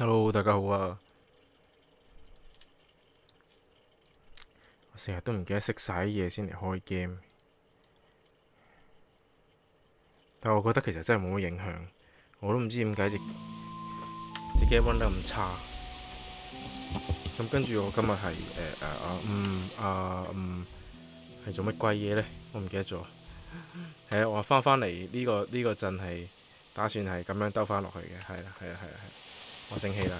Hello，大家好啊！我成日都唔記得熄晒啲嘢先嚟開 game，但我覺得其實真係冇乜影響，我都唔知點解隻 game run 得咁差。咁跟住我今日係做乜鬼嘢呢？我唔記得咗。係啊，我翻嚟呢個陣係打算係咁樣兜翻落去嘅，係啦，我醒氣啦。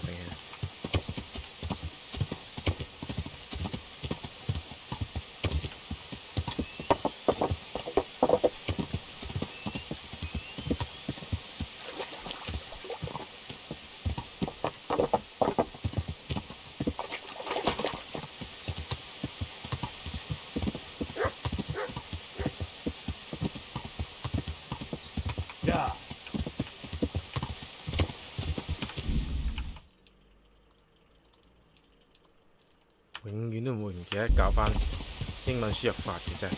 永遠都唔會唔記得搞翻英文輸入法嘅真係。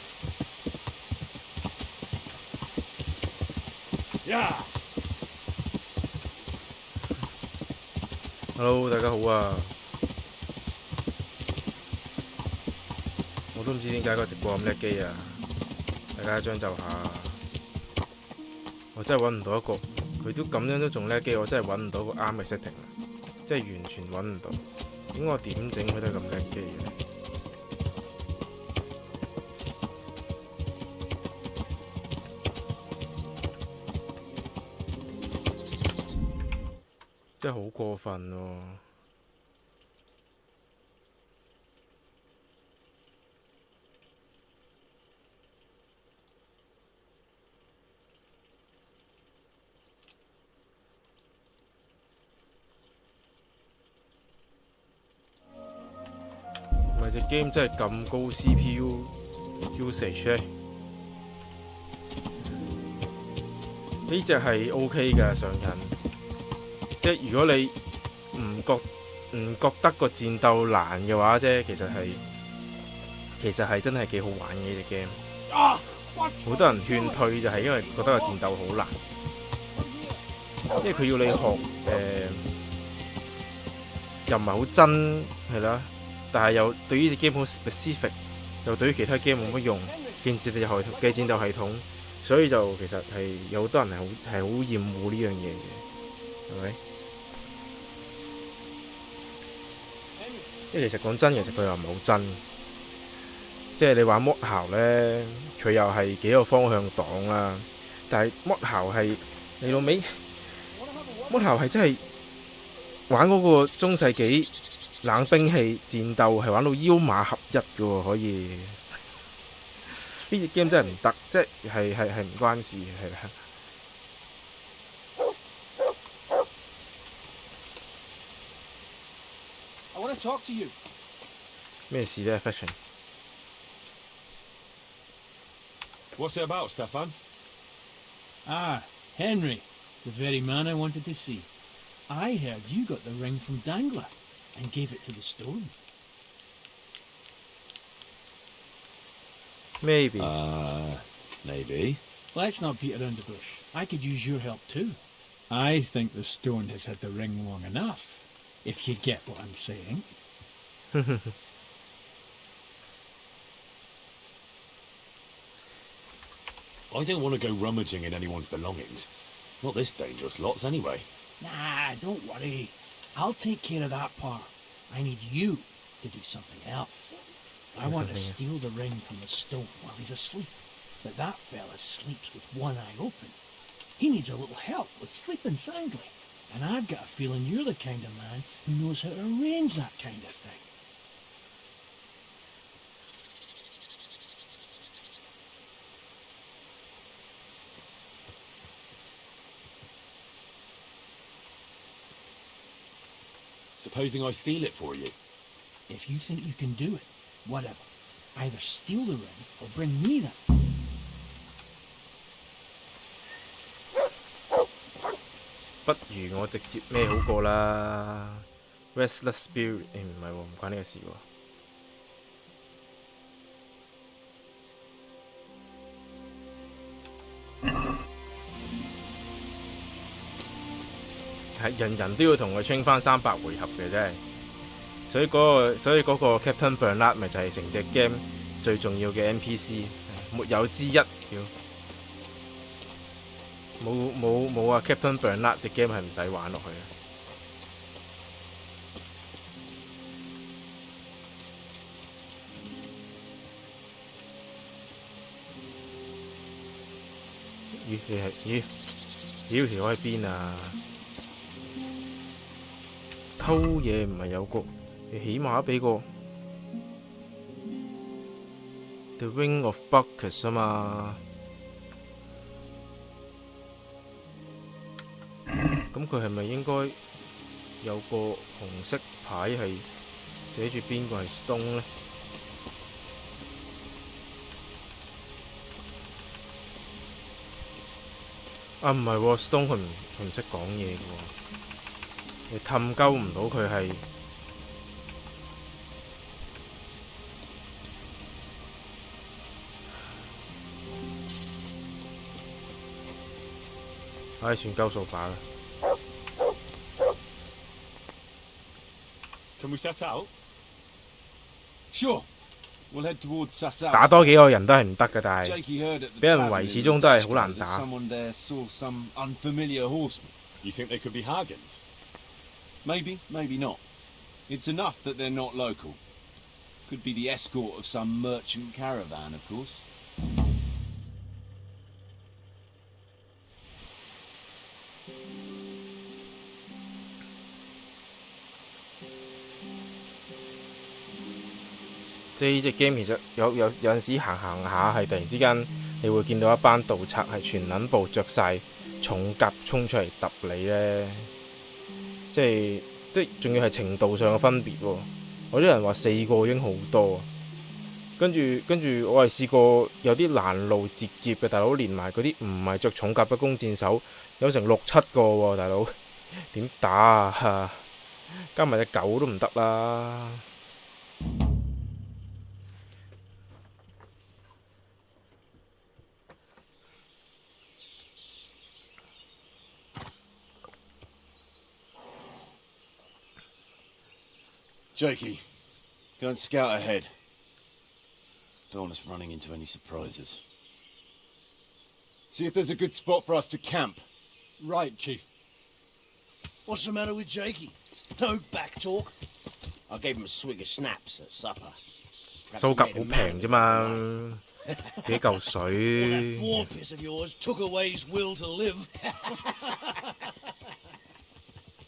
Hello， 大家好啊！我都唔知點解個直播咁叻機啊！大家將就下，我真係揾唔到一個佢都咁樣都仲叻機，我真係揾唔到個啱嘅 setting， 真係完全揾唔到。點我點整佢都係咁叻機嘅？真係好過分喎！唔係隻 game 真係咁高 CPU usage 咧？呢隻係 OK 嘅上癮。即係如果你唔覺得個戰鬥難嘅話啫，其實係真係幾好玩嘅呢隻 game。好多人勸退就係因為覺得個戰鬥好難，因為佢要你學又唔係好真係啦，但係又對於隻 game 好 specific， 又對於其他 game 冇乜用嘅戰鬥系統，所以就其實係有好多人係好厭惡呢樣嘢嘅，係咪？因為其實講真，其實佢又唔係好真。即係你玩魔校呢，佢又係幾個方向擋啦。但係魔校係你老味，魔校係真係玩嗰個中世紀冷兵器戰鬥係玩到腰馬合一嘅喎，可以。呢隻 game 真係唔得，即係唔關事係啦。咩事咧 ，Fashion？ What's it about, Stefan? Henry, the very man I wanted to see. I heard you got the ring from Dangler and gave it to the stone. Maybe. Maybe. Let's not beat around the bush. I could use your help too. I think the stone has had the ring long enough, if you get what I'm saying. I don't want to go rummaging in anyone's belongings. Not this dangerous lots, anyway. Nah, don't worry. I'll take care of that part. I need you to do something else. I want to steal the ring from the stone while he's asleep. But that fella sleeps with one eye open. He needs a little help with sleeping soundly. And I've got a feeling you're the kind of man who knows how to arrange that kind of thing. Supposing I steal it for you? If you think you can do it, whatever. Either steal the ring or bring me that. 不如我直接咩好過啦 ，Restless Spirit， 唔係喎，唔關呢個事喎。係人人都要同佢 train 翻300回合嘅啫。所以嗰個 Captain Bernard 咪就係成隻 game 最重要嘅 NPC， 沒有之一。冇啊 Captain Bernard 隻 game 係唔使玩落去嘅。咦條喺邊啊？偷嘢唔係有個，你起碼俾個 The Ring of Buckets 啊嘛。咁佢係咪應該有個紅色牌係寫住邊個係 Stone 呢？啊，唔係喎 ，Stone 佢唔識講嘢嘅喎，你氹鳩唔到佢係。唉，算鳩數把啦。Can we set out? Sure. We'll head towards Sassau. 打多幾個人都係唔得嘅，但係 Jakey heard at the 俾人 tavern 圍始終都係好難 that 打。 someone there saw some unfamiliar horseman. You think they could be Hargans? Maybe, maybe not. It's enough that they're not local. Could be the escort of some merchant caravan, of course. 即係呢隻 game 其實有陣時行下係突然之間，你會見到一班盜賊係全撚部着晒重甲衝出嚟揼你咧，即係仲要係程度上嘅分別喎。有啲人話4個已經好多，跟住我係試過有啲攔路截劫嘅大佬，連埋嗰啲唔係着重甲嘅弓箭手，有成6、7個喎，大佬點打啊？加埋隻狗都唔得啦。Jakey, go and scout ahead. Don't want us running into any surprises. See if there's a good spot for us to camp. Right, Chief. What's the matter with Jakey? No back talk. I gave him a swig of schnapps at supper. 蘇格好平啫嘛，幾嚿水。 That war piss of yours took away his will to live.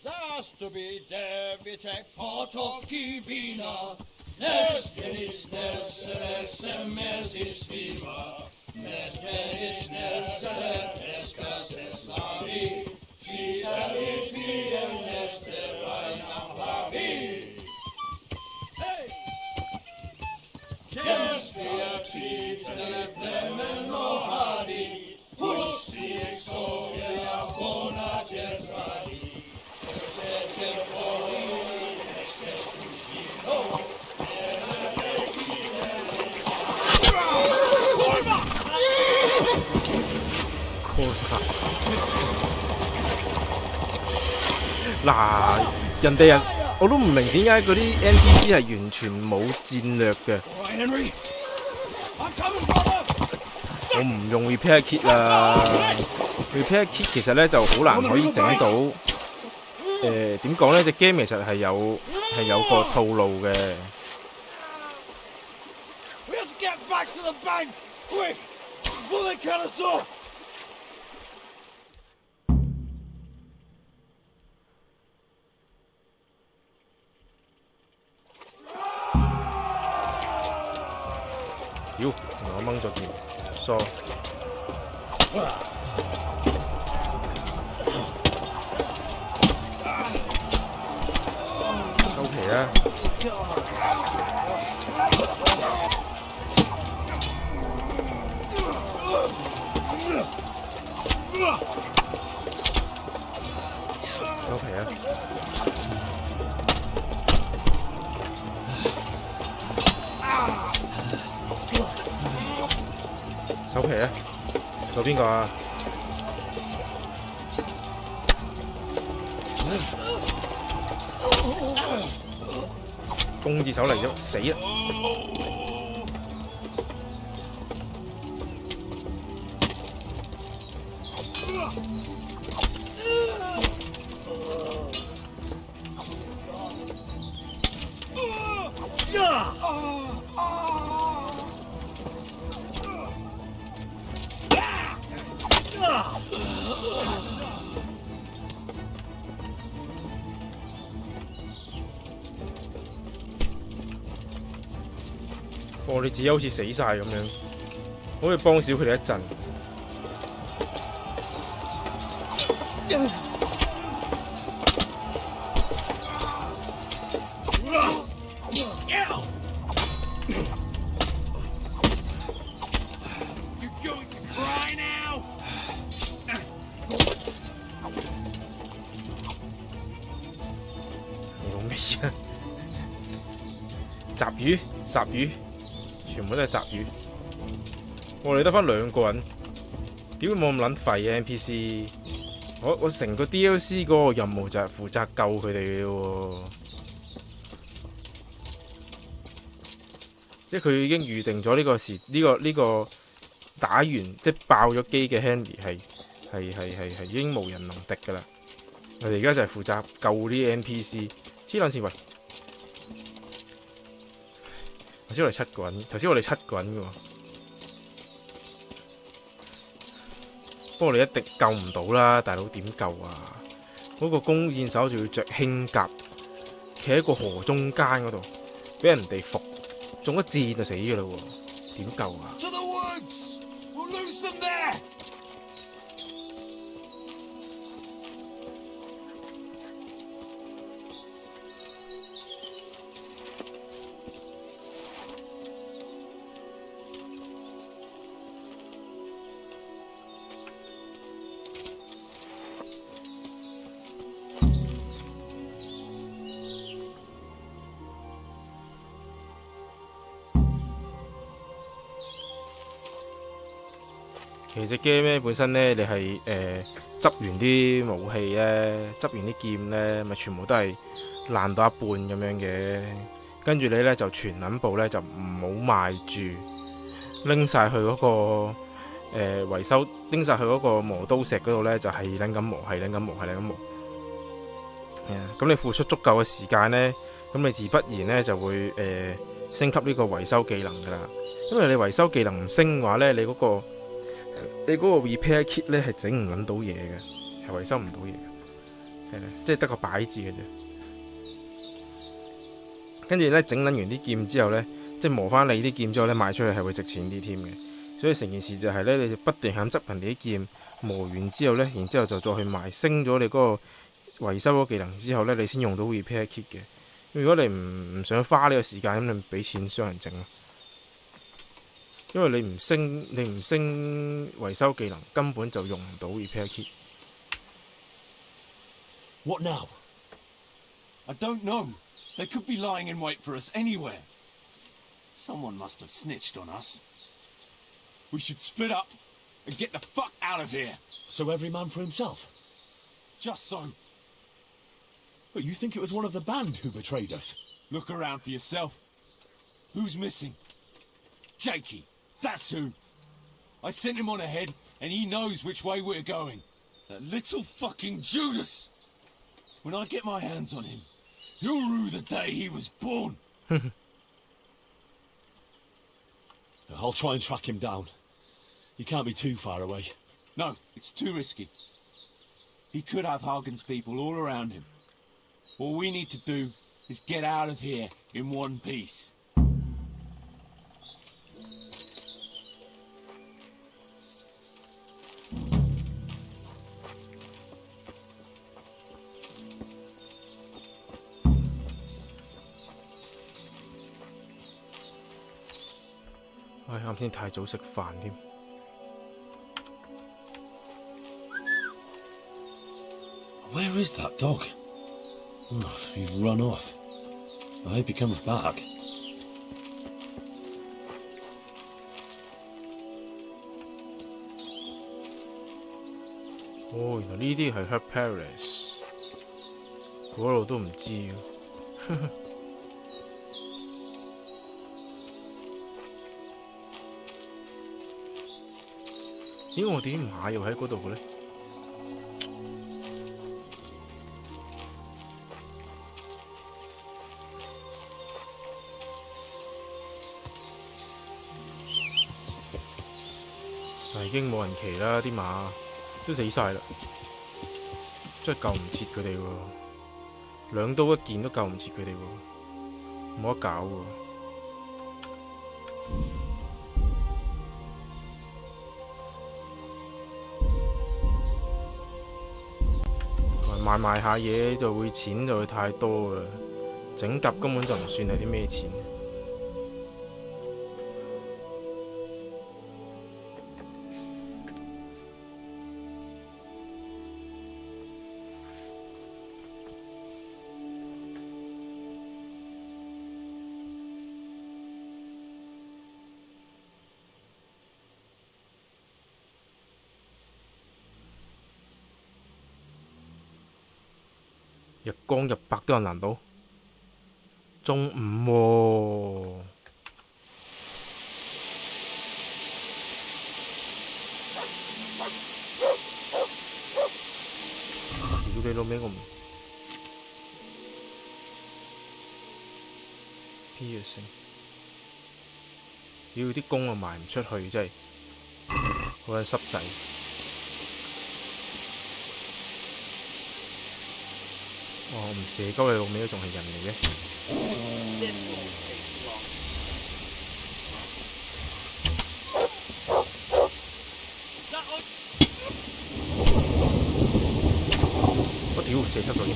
Zastubi debitek potoki vina, nesvenis neseres emezis viva, nesvenis neseret eskas eslavi, citali piem nesterai nampavi. Hey! Kestia citali plemen ohadi, pussi exoria bona jezradi.嗱，人我都唔明點解嗰啲 NPC 係完全冇戰略嘅。我唔用 repair kit 啦 ，repair kit 其實咧就好難可以整到。點講呢？隻 game 其實係有個套路嘅。妖，我掹咗件梳。收皮啦！收皮啊！收皮啊！做邊個啊？弓字手嚟咗，死啦！我哋自己好似死晒咁樣，好似幫少佢哋一陣。你老味啊！雜魚，雜魚。全部都係雜魚，我哋得翻2個人，點會冇咁撚廢嘅 NPC？我成個 DLC 嗰個任務就係負責救佢哋嘅喎，即係佢已經預定咗呢個時呢個打完即係爆咗機嘅 Henry 係已經無人能敵㗎啦。我哋而家就係負責救啲 NPC， 黐撚線喂！頭先我哋7個人，頭先我哋7個人嘅喎，不過我哋一定救唔到啦，大佬點救啊？嗰個弓箭手仲要着輕甲，企喺個河中間嗰度，俾人哋伏，中一箭就死嘅啦喎，點救啊？ To the woods! We'll lose them there! 其實 game 咧本身咧，你係執完啲武器咧，執完啲劍咧，咪全部都係爛到一半咁樣嘅。跟住你咧就全撚部咧就唔好賣住，拎晒去嗰個維修，拎晒去嗰個磨刀石嗰度咧，就係撚咁磨，係撚咁磨，係撚咁磨。咁你付出足夠嘅時間咧，咁你自不然咧就會升級呢個維修技能㗎啦。因為你維修技能唔升嘅話咧，你嗰個 repair kit 咧係整唔撚到嘢嘅，係維修唔到嘢嘅，即係得個擺字嘅啫。跟住咧整撚完啲劍之後咧，即係磨翻你啲劍之後咧，賣出去係會值錢啲添嘅。所以成件事就係咧，你就不斷咁執人哋啲劍，磨完之後咧，然之後就再去賣，升咗你嗰個維修嗰技能之後咧，你先用到 repair kit 嘅。如果你唔想花呢個時間，咁你俾錢商人整咯。因為你唔升維修技能，根本就用唔到 repair kit。 What now? I don't know. They could be lying in wait for us anywhere. Someone must have snitched on us. We should split up and get the fuck out of here. So every man for himself? Just so. But you think it was one of the band who betrayed us? Look around for yourself. Who's missing? Jakey. That's who. I sent him on ahead, and he knows which way we're going. That little fucking Judas. When I get my hands on him, he'll rue the day he was born. I'll try and track him down. He can't be too far away. No, it's too risky. He could have Hagen's people all around him. All we need to do is get out of here in one piece.唉，啱先太早食飯添。Where is that dog? Oh, he's run off. I hope he comes back. 哦，原來呢啲係 Her Paris。嗰路都唔知喎。咦？我哋啲馬又喺嗰度嘅咧？但已經冇人騎啦，啲馬都死晒啦，真係救唔切佢哋喎。兩刀一件都救唔切佢哋喎，冇得搞喎。賣下嘢就會錢就會太多啦，整甲根本就唔算係啲咩錢。日光日白都有難度，中午喎、屌你老味，我唔 P 嘅聲，屌啲弓又賣唔出去，真係好撚濕滯。哇！我唔射鳩你老味都仲係人嚟嘅。我屌，射失咗添。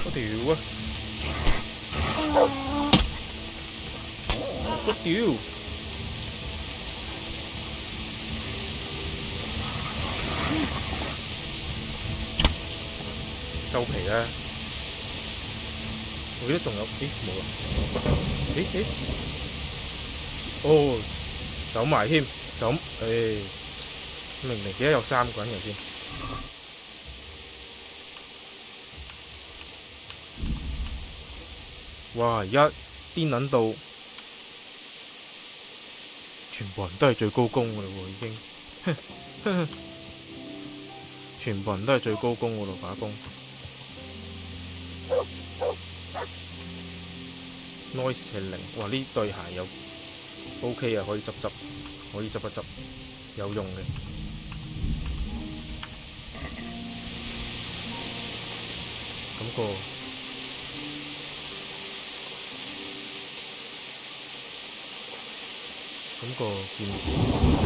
我屌啊！我屌！收皮啦！我記得仲有，咦冇啦！哦，走埋添，走，明明記得有3個人嘅先。哇！而家癲撚到〜全部人都係最高攻㗎啦喎，已經，全部人都係最高攻㗎咯，把弓。Noise 係0，哇！呢對鞋有 OK 啊，可以執執，可以執一執，有用嘅。咁個。咁個件事少咗。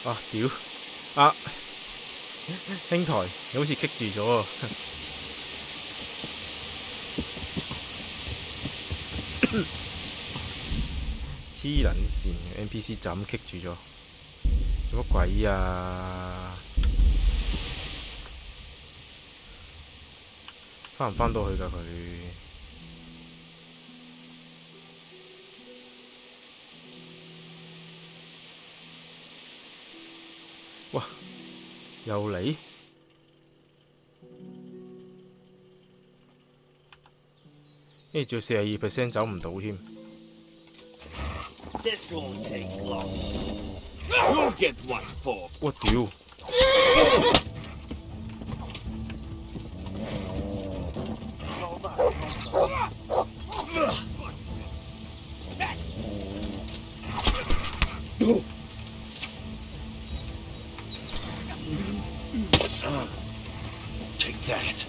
啊屌！啊兄台，你好似棘住咗喎！黐撚線嘅 NPC 就咁棘住咗，做乜鬼啊？翻唔翻到去㗎佢？哇！又嚟，跟住仲要42%走唔到添。我屌！Take that.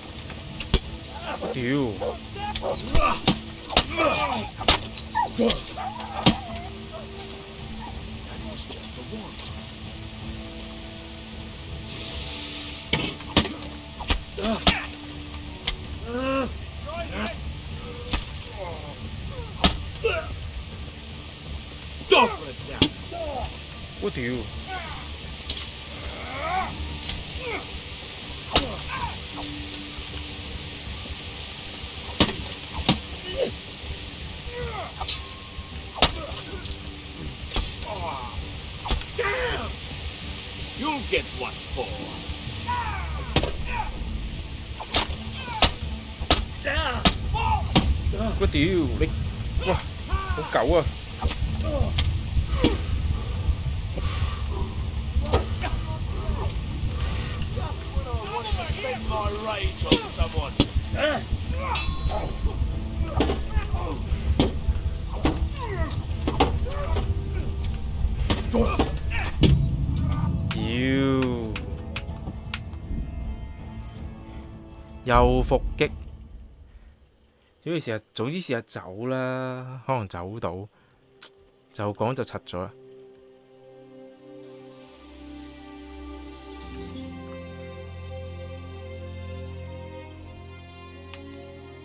我屌！You'll get what for. 我屌你！哇，好狗啊！ My rage on someone. 又伏擊，總之試下走啦，可能走到，就講就柒咗啦。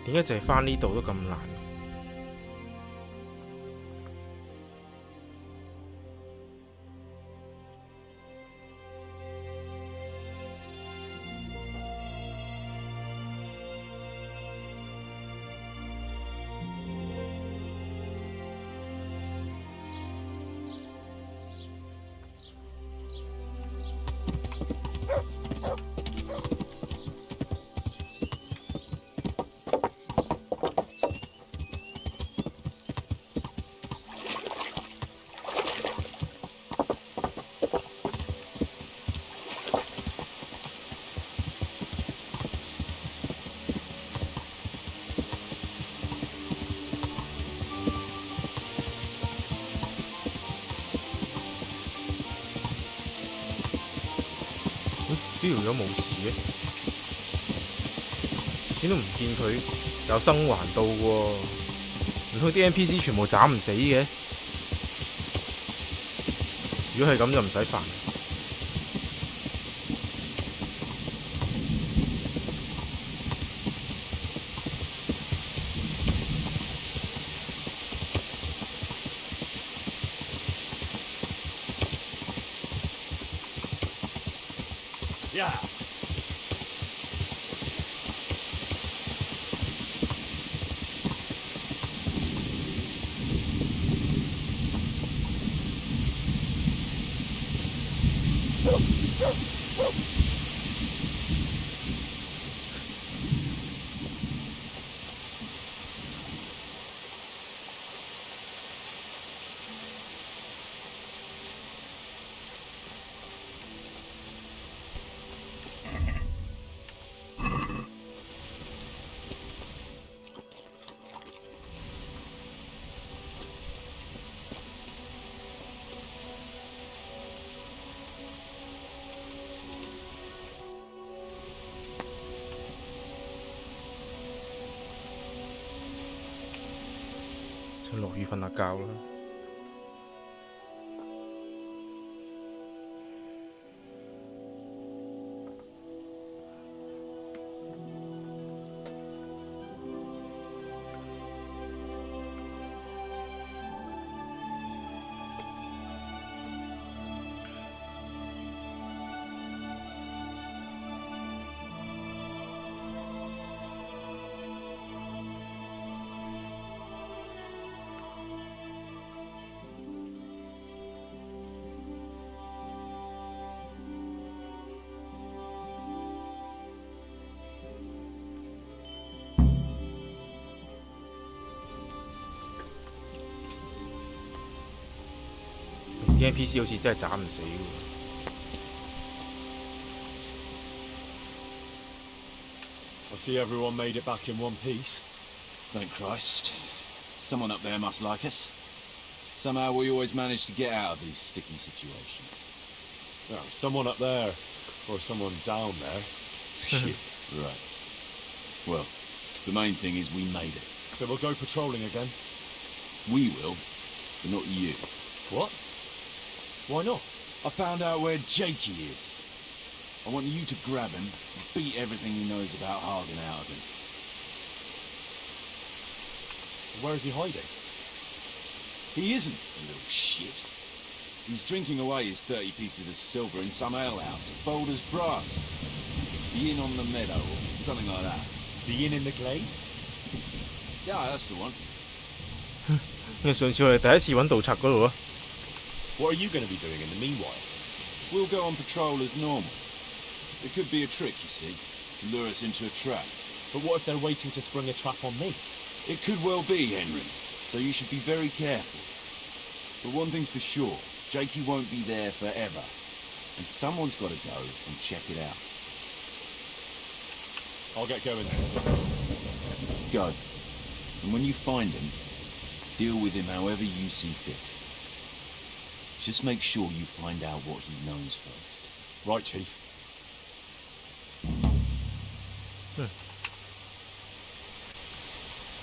點解就係返呢度都咁難？呢條友冇事嘅，先都唔見佢有生還到喎，唔通啲 NPC 全部斬唔死嘅？如果係咁就唔使煩。Yeah.落雨瞓下覺啦。啲 NPC 好似真係斬唔死喎。I see everyone made it back in one piece. Thank Christ. Someone up there must like us. Somehow we always manage to get out of these sticky situations. Well, someone up there, or someone down there. Shit. Right. Well, The main thing is we made it. So we'll go patrolling again? We will, but not you. What? Why not? I found out where Jakey is. I want you to grab him and beat everything he knows about Hagen out of him. Where is he hiding? He isn't, you little shit. He's drinking away his 30 pieces of silver in some alehouse, bold as brass. The inn on the meadow, or something like that. The inn in the glade? Yeah, that's the one. 因為上次我哋第一次揾盜賊嗰度啊， What are you going to be doing in the meanwhile? We'll go on patrol as normal. It could be a trick, you see, to lure us into a trap. But what if they're waiting to spring a trap on me? It could well be, Henry, so you should be very careful. But one thing's for sure, Jakey won't be there forever, and someone's got to go and check it out. I'll get going. Go. And when you find him, deal with him however you see fit. Just make sure you find out what he knows first. Right, Chief.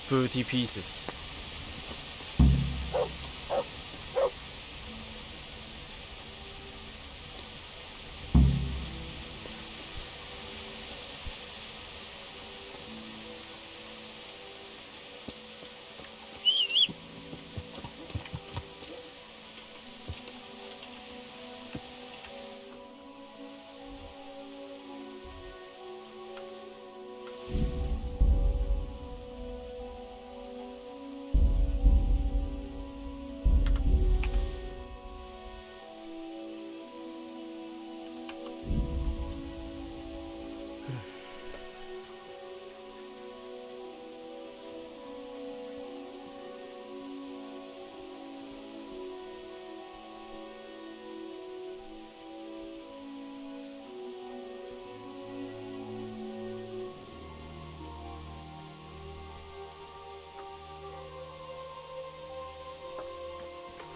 30 pieces。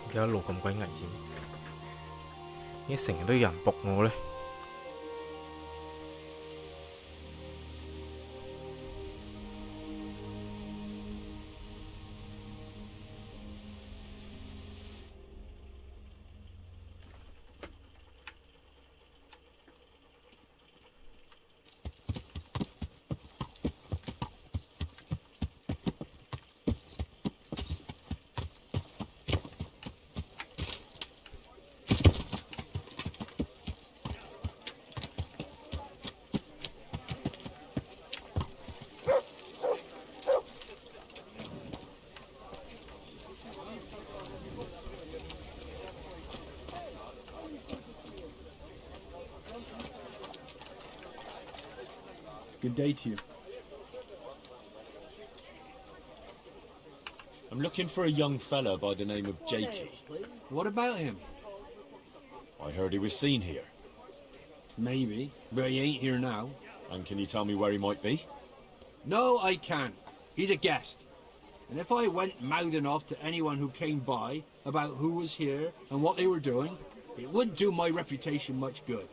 而家一路咁鬼危險，點解成日都有人仆我呢？Good day to you. I'm looking for a young fella by the name of Jakey. What about him? I heard he was seen here. Maybe, but he ain't here now. And can you tell me where he might be? No, I can't. He's a guest. And if I went mouthing off to anyone who came by about who was here and what they were doing, it wouldn't do my reputation much good.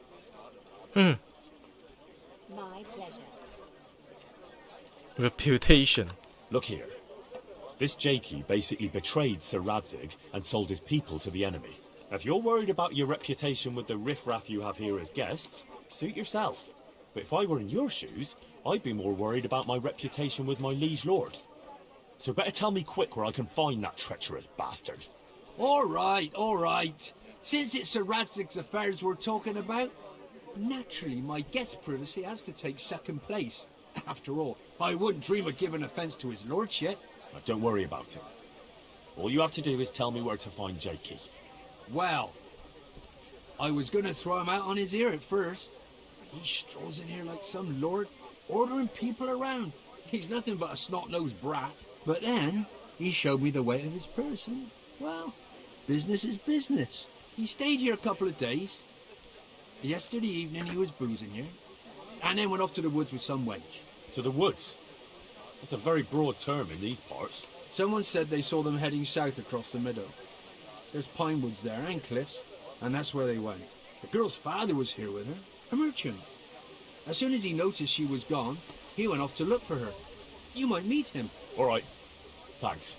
My pleasure. Reputation。 Look here. This Jakey basically betrayed Sir Radzig and sold his people to the enemy. If you're worried about your reputation with the riffraff you have here as guests, suit yourself. But if I were in your shoes, I'd be more worried about my reputation with my liege lord. So better tell me quick where I can find that treacherous bastard. All right. Since it's Sir Radzig's affairs we're talking about, naturally my guest's privacy has to take second place. After all, I wouldn't dream of giving offence to his lordship. Now, don't worry about it. All you have to do is tell me where to find Jakey. Well, I was going to throw him out on his ear at first. He strolls in here like some lord, ordering people around. He's nothing but a snot-nosed brat. But then, he showed me the weight of his person. Well, business is business. He stayed here a couple of days. Yesterday evening he was boozing here, and then went off to the woods with some wench. To the woods? That's a very broad term in these parts. Someone said they saw them heading south across the meadow. There's pine woods there and cliffs, and that's where they went. The girl's father was here with her, a merchant. As soon as he noticed she was gone, he went off to look for her. You might meet him. All right. Thanks.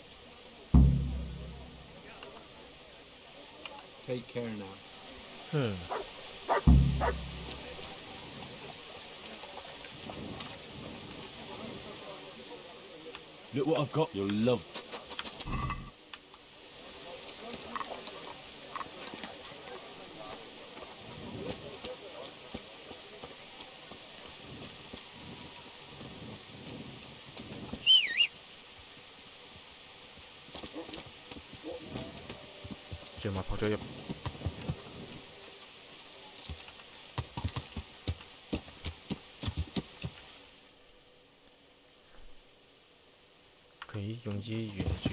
Take care now. 嗯， Look what I've got. You'll love. 條馬撲咗入。佢用支圓柱。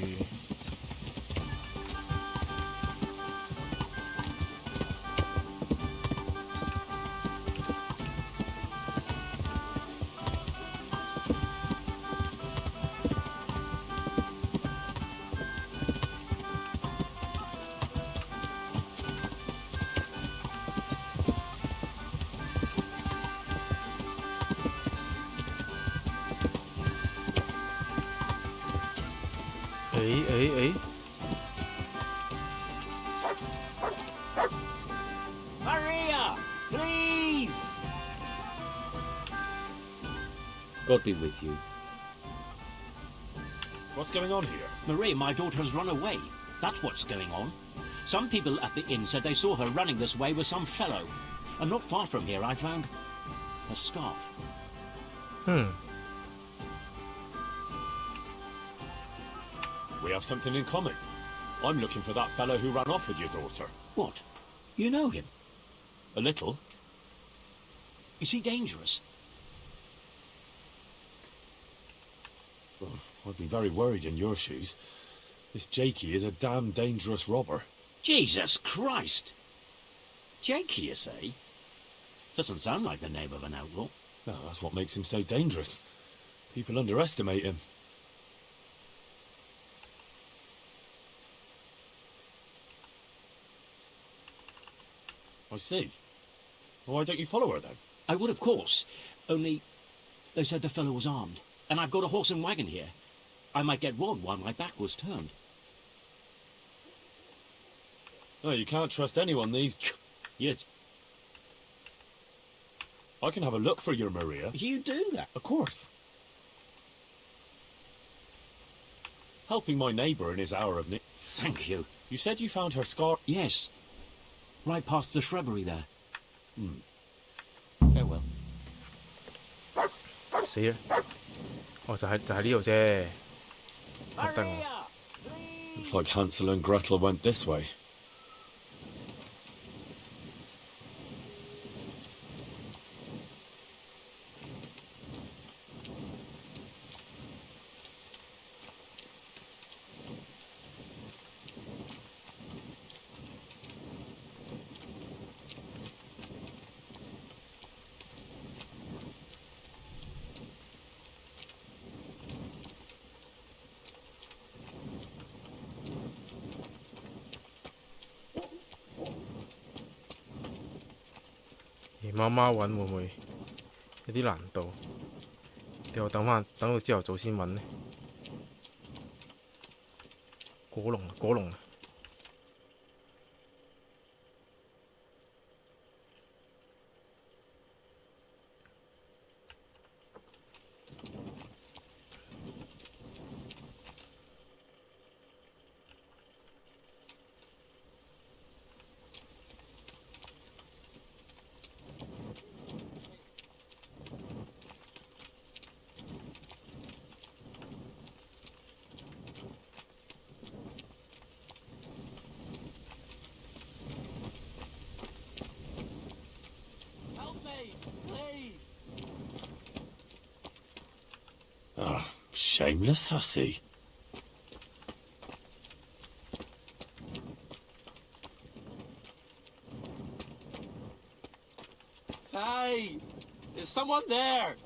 誒， Maria, please. God be with you. What's going on here? Marie, my daughter has run away. That's what's going on. Some people at the inn said they saw her running this way with some fellow. And not far from here I found a scarf. 嗯， We have something in common. I'm looking for that fellow who ran off with your daughter. What? You know him? A little. Is he dangerous? Oh, I'd be very worried in your shoes. This Jakey is a damn dangerous robber. Jesus Christ! Jakey, you say? Doesn't sound like the name of an outlaw. No, that's what makes him so dangerous. People underestimate him. I see. Why don't you follow her then? I would, of course. Only they said the fellow was armed. And I've got a horse and wagon here. I might get robbed while my back was turned. No, you can't trust anyone these... Yes. I can have a look for your Maria. You do that? Of course. Helping my neighbour in his hour of need. Thank you. You said you found her scar... Yes. Right past the shrubbery there. Farewell. 死啦！哦，就係呢度啫。得我。 Looks like Hansel and Gretel went this way.夜媽媽揾會唔會有啲難度？定我等到朝頭早先揾呢？果龍啊！Ah, shameless hussy. Hey! Is someone there?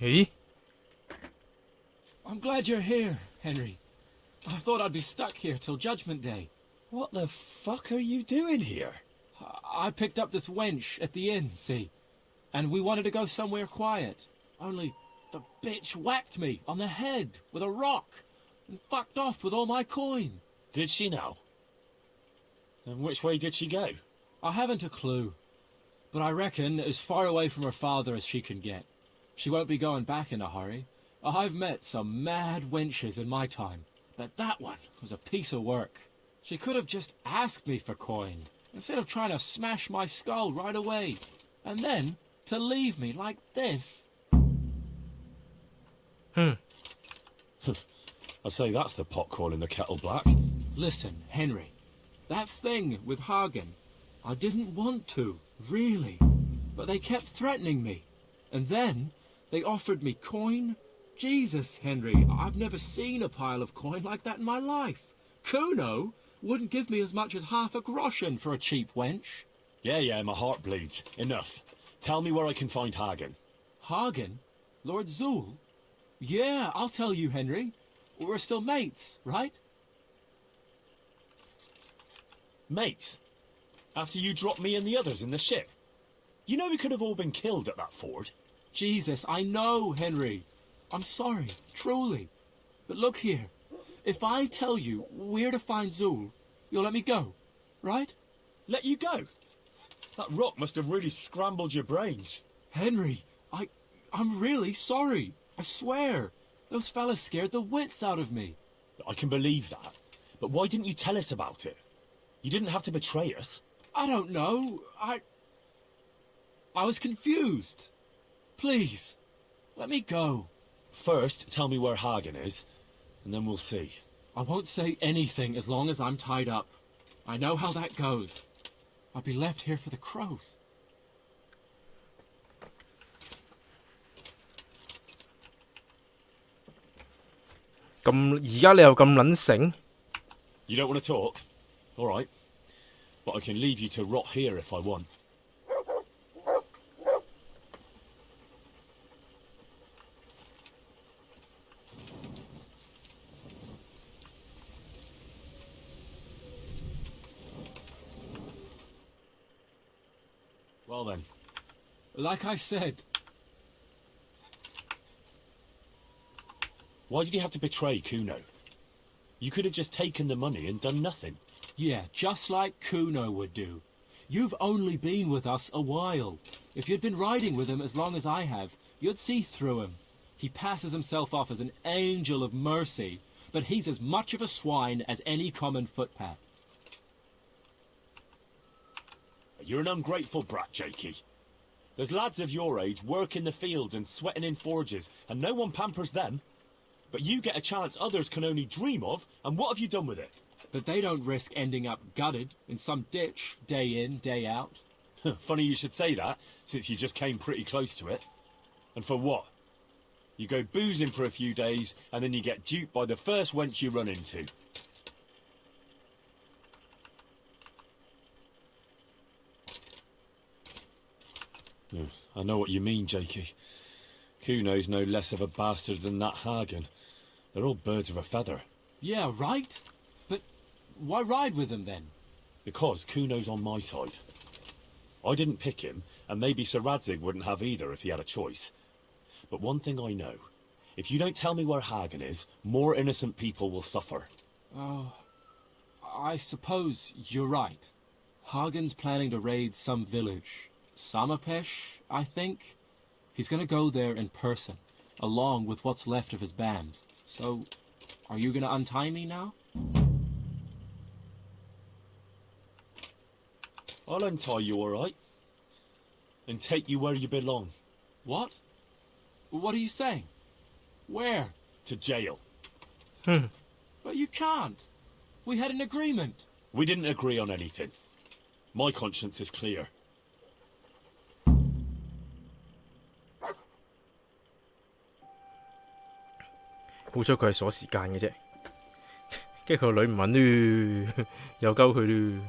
咦？ I'm glad you're here, Henry. I thought I'd be stuck here till Judgment Day. What the fuck are you doing here? I picked up this wench at the inn, see? and we wanted to go somewhere quiet. Only the bitch whacked me on the head with a rock and fucked off with all my coin. Did she now? And which way did she go? I haven't a clue, but I reckon as far away from her father as she can get. She won't be going back in a hurry. I've met some mad wenches in my time, but that one was a piece of work. She could have just asked me for coin, instead of trying to smash my skull right away, and then to leave me like this. I'd say that's the pot calling the kettle black. Listen, Henry, that thing with Hagen, I didn't want to, really, but they kept threatening me, and then they offered me coin. Jesus, Henry, I've never seen a pile of coin like that in my life. Kuno wouldn't give me as much as half a groschen for a cheap wench. Yeah, my heart bleeds. Enough. Tell me where I can find Hagen. Hagen? Lord Zool? Yeah, I'll tell you, Henry. We're still mates, right? Mates? After you dropped me and the others in the ship? You know we could have all been killed at that ford. Jesus, I know, Henry. I'm sorry, truly. But look here. If I tell you where to find Zool, you'll let me go, right? Let you go? That rock must have really scrambled your brains. Henry, I'm really sorry. I swear. Those fellas scared the wits out of me. I can believe that. But why didn't you tell us about it? You didn't have to betray us. I don't know. I was confused. Please, let me go. First, tell me where Hagen is, and then we'll see. I won't say anything as long as I'm tied up. I know how that goes. I'll be left here for the crows.而家你又咁撚醒？ You don't want to talk? All right. But I can leave you to rot here if I want. Well then. Like I said, Why did you have to betray Kuno? You could have just taken the money and done nothing. yeah, just like Kuno would do. You've only been with us a while. If you'd been riding with him as long as I have, you'd see through him. He passes himself off as an angel of mercy, but he's as much of a swine as any common footpad. You're an ungrateful brat, Jakey. There's lads of your age work in the fields and sweating in forges, and no one pampers them. But you get a chance others can only dream of, and what have you done with it? But they don't risk ending up gutted in some ditch, day in, day out. Funny you should say that, since you just came pretty close to it. And for what? You go boozing for a few days, and then you get duped by the first wench you run into. I know what you mean, Jakey. Kuno's no less of a bastard than that Hagen. They're all birds of a feather. Yeah, right? But why ride with him then? Because Kuno's on my side. I didn't pick him, and maybe Sir Radzig wouldn't have either if he had a choice. But one thing I know. If you don't tell me where Hagen is, more innocent people will suffer. Oh, I suppose you're right. Hagen's planning to raid some village. Samapesh, I think. He's gonna go there in person, along with what's left of his band. So, are you gonna untie me now? I'll untie you, all right? And take you where you belong. What? What are you saying? Where? To jail. But you can't. We had an agreement. We didn't agree on anything. My conscience is clear. 估出佢係鎖時間嘅啫，跟住佢個女唔穩嚕，又鳩佢嚕。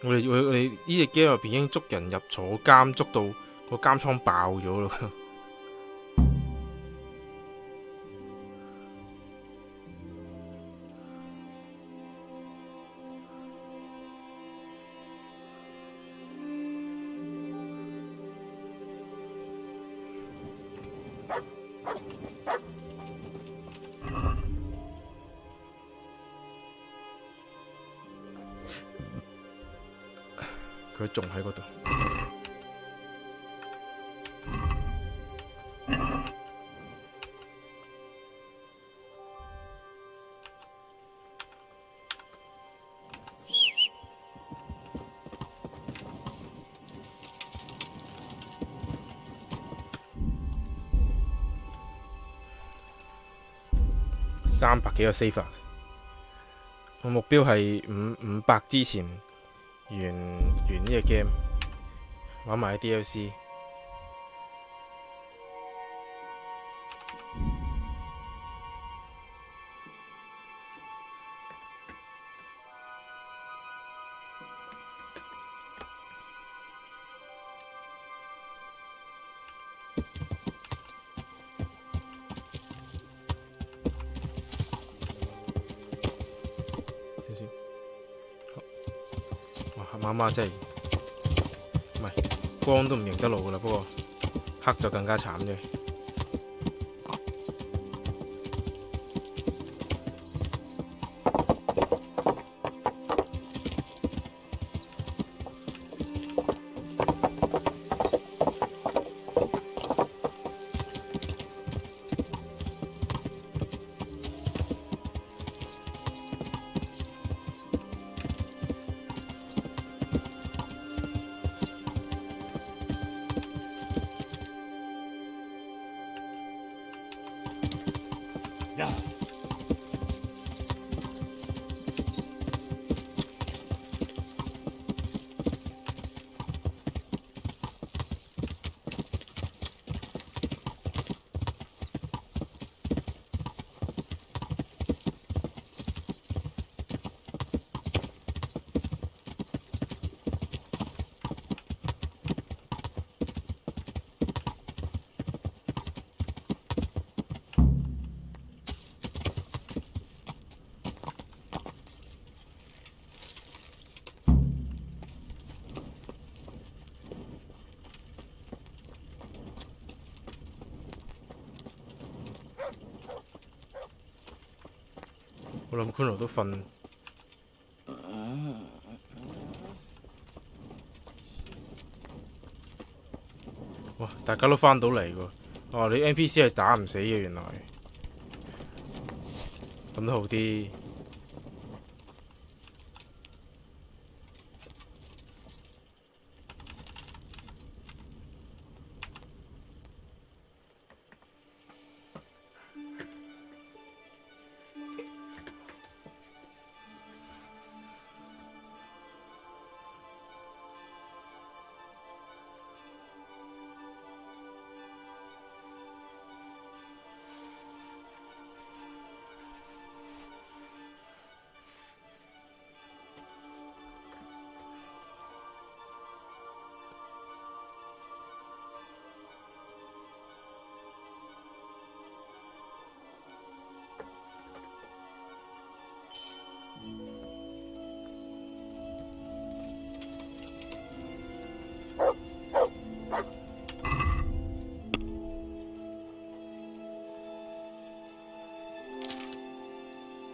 我哋呢隻 game 入邊已經捉人入坐監，捉到個監倉爆咗咯。佢仲喺嗰度。300幾個 save， 我目標係500之前完呢個 game， 玩埋 DLC。媽媽真係唔係光都唔認得路噶啦，不過黑就更加慘啫。我諗昆奴都瞓。哇！大家都翻到嚟喎。哦，你 NPC 係打唔死嘅原來。咁都好啲。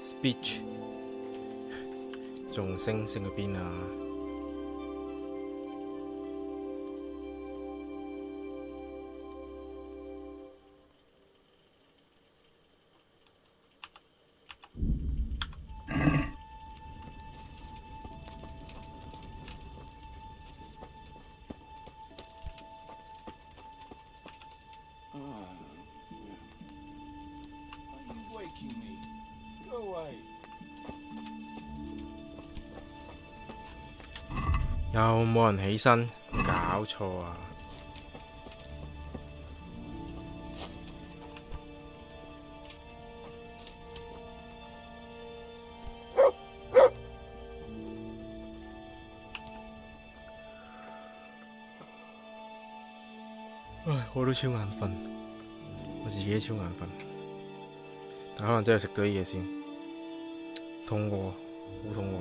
Speech 仲升去邊啊？有冇人起身？搞錯啊！唉，我都超眼瞓，我自己都超眼瞓，但可能真係食咗啲嘢先，肚餓，好肚餓。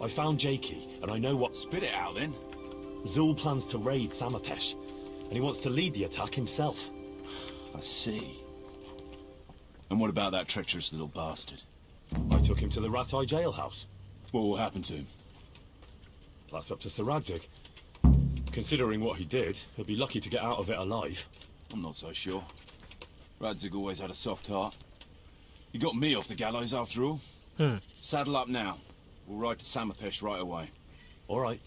I found Jakey, and I know what... Spit it out, then. Zul plans to raid Samapesh, and he wants to lead the attack himself. I see. And what about that treacherous little bastard? I took him to the Ratai jailhouse. What will happen to him? That's up to Sir Radzig. Considering what he did, he'll be lucky to get out of it alive. I'm not so sure. Radzig always had a soft heart. He got me off the gallows after all. Saddle up now. We'll ride to Samapesh right away. All right.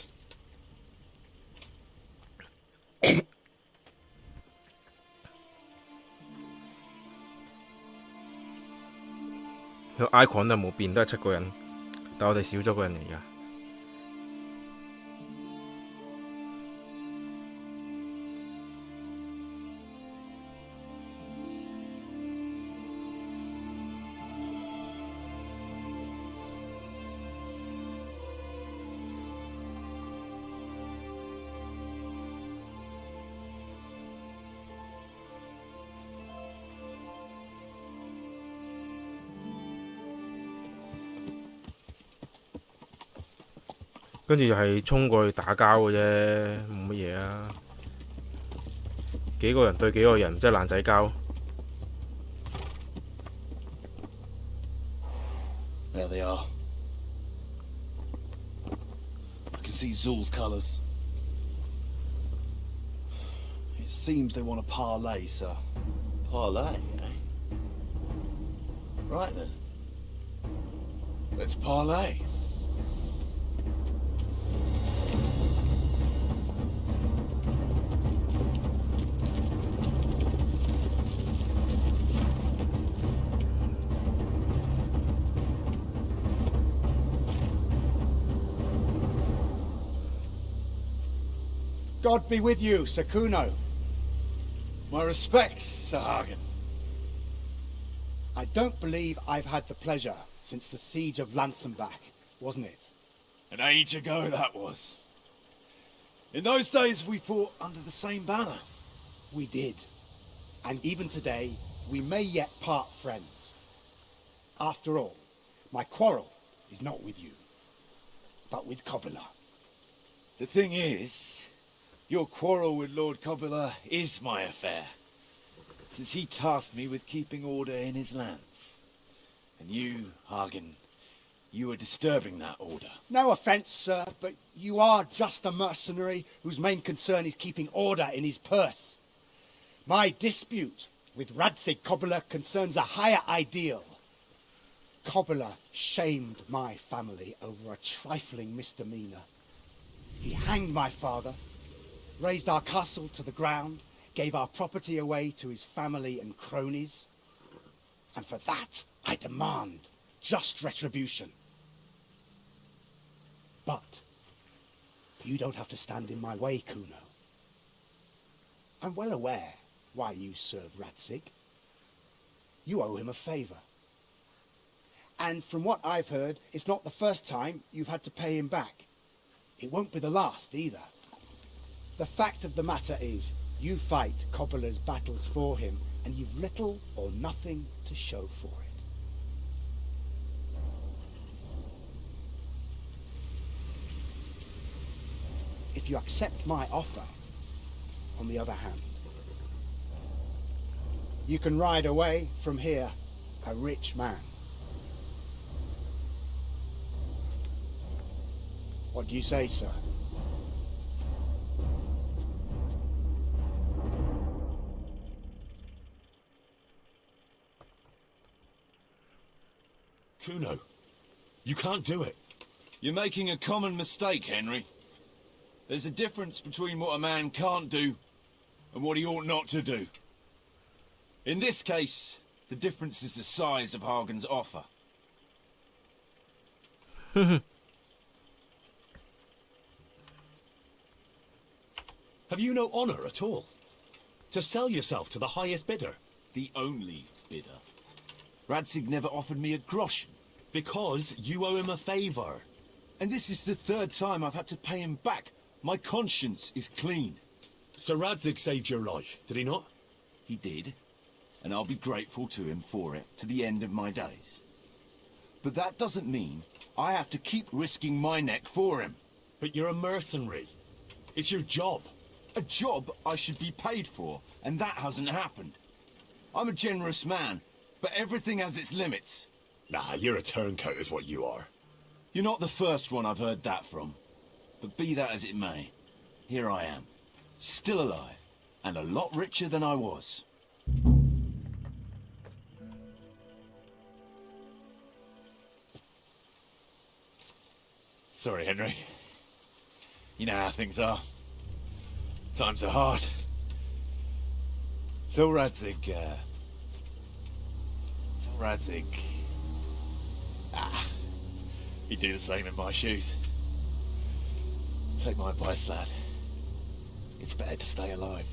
個 icon 就冇變，都係7個人，但我哋少咗個人嚟㗎。跟住就係衝過去打交嘅啫，冇乜嘢啊！幾個人對幾個人，真係爛仔交。There they are. I can see Zul's colours. It seems they want a parley, sir. Parlay, eh? Right then. Let's parlay. God be with you, Sir Kuno. My respects, Sir Hagen. I don't believe I've had the pleasure since the siege of Lansenbach, wasn't it? An age ago that was. In those days we fought under the same banner. We did. And even today, we may yet part friends. After all, my quarrel is not with you, but with Kobila. The thing is, your quarrel with Lord Kobila is my affair, since he tasked me with keeping order in his lands. And you, Hagen, you are disturbing that order. No offence, sir, but you are just a mercenary whose main concern is keeping order in his purse. My dispute with Radzig Kobila concerns a higher ideal. Kobila shamed my family over a trifling misdemeanour. He hanged my father, razed our castle to the ground, gave our property away to his family and cronies. And for that, I demand just retribution. But you don't have to stand in my way, Kuno. I'm well aware why you serve Radzig. You owe him a favour. And from what I've heard, it's not the first time you've had to pay him back. It won't be the last either. The fact of the matter is, you fight Kobila's battles for him, and you've little or nothing to show for it. If you accept my offer, on the other hand, you can ride away from here a rich man. What do you say, sir? Kuno, you can't do it. You're making a common mistake, Henry. There's a difference between what a man can't do and what he ought not to do. In this case, the difference is the size of Hagen's offer. Have you no honour at all? To sell yourself to the highest bidder? The only bidder. Radzig never offered me a groschen. Because you owe him a favour. And this is the third time I've had to pay him back. My conscience is clean. Sir Radzig saved your life, did he not? He did. And I'll be grateful to him for it to the end of my days. But that doesn't mean I have to keep risking my neck for him. But you're a mercenary. It's your job. A job I should be paid for, and that hasn't happened. I'm a generous man, but everything has its limits. Nah, you're a turncoat is what you are. You're not the first one I've heard that from. But be that as it may, here I am, still alive, and a lot richer than I was. Sorry, Henry. You know how things are. Times are hard. Tell Radzig, he'd do the same in my shoes. Take my advice, lad. It's better to stay alive.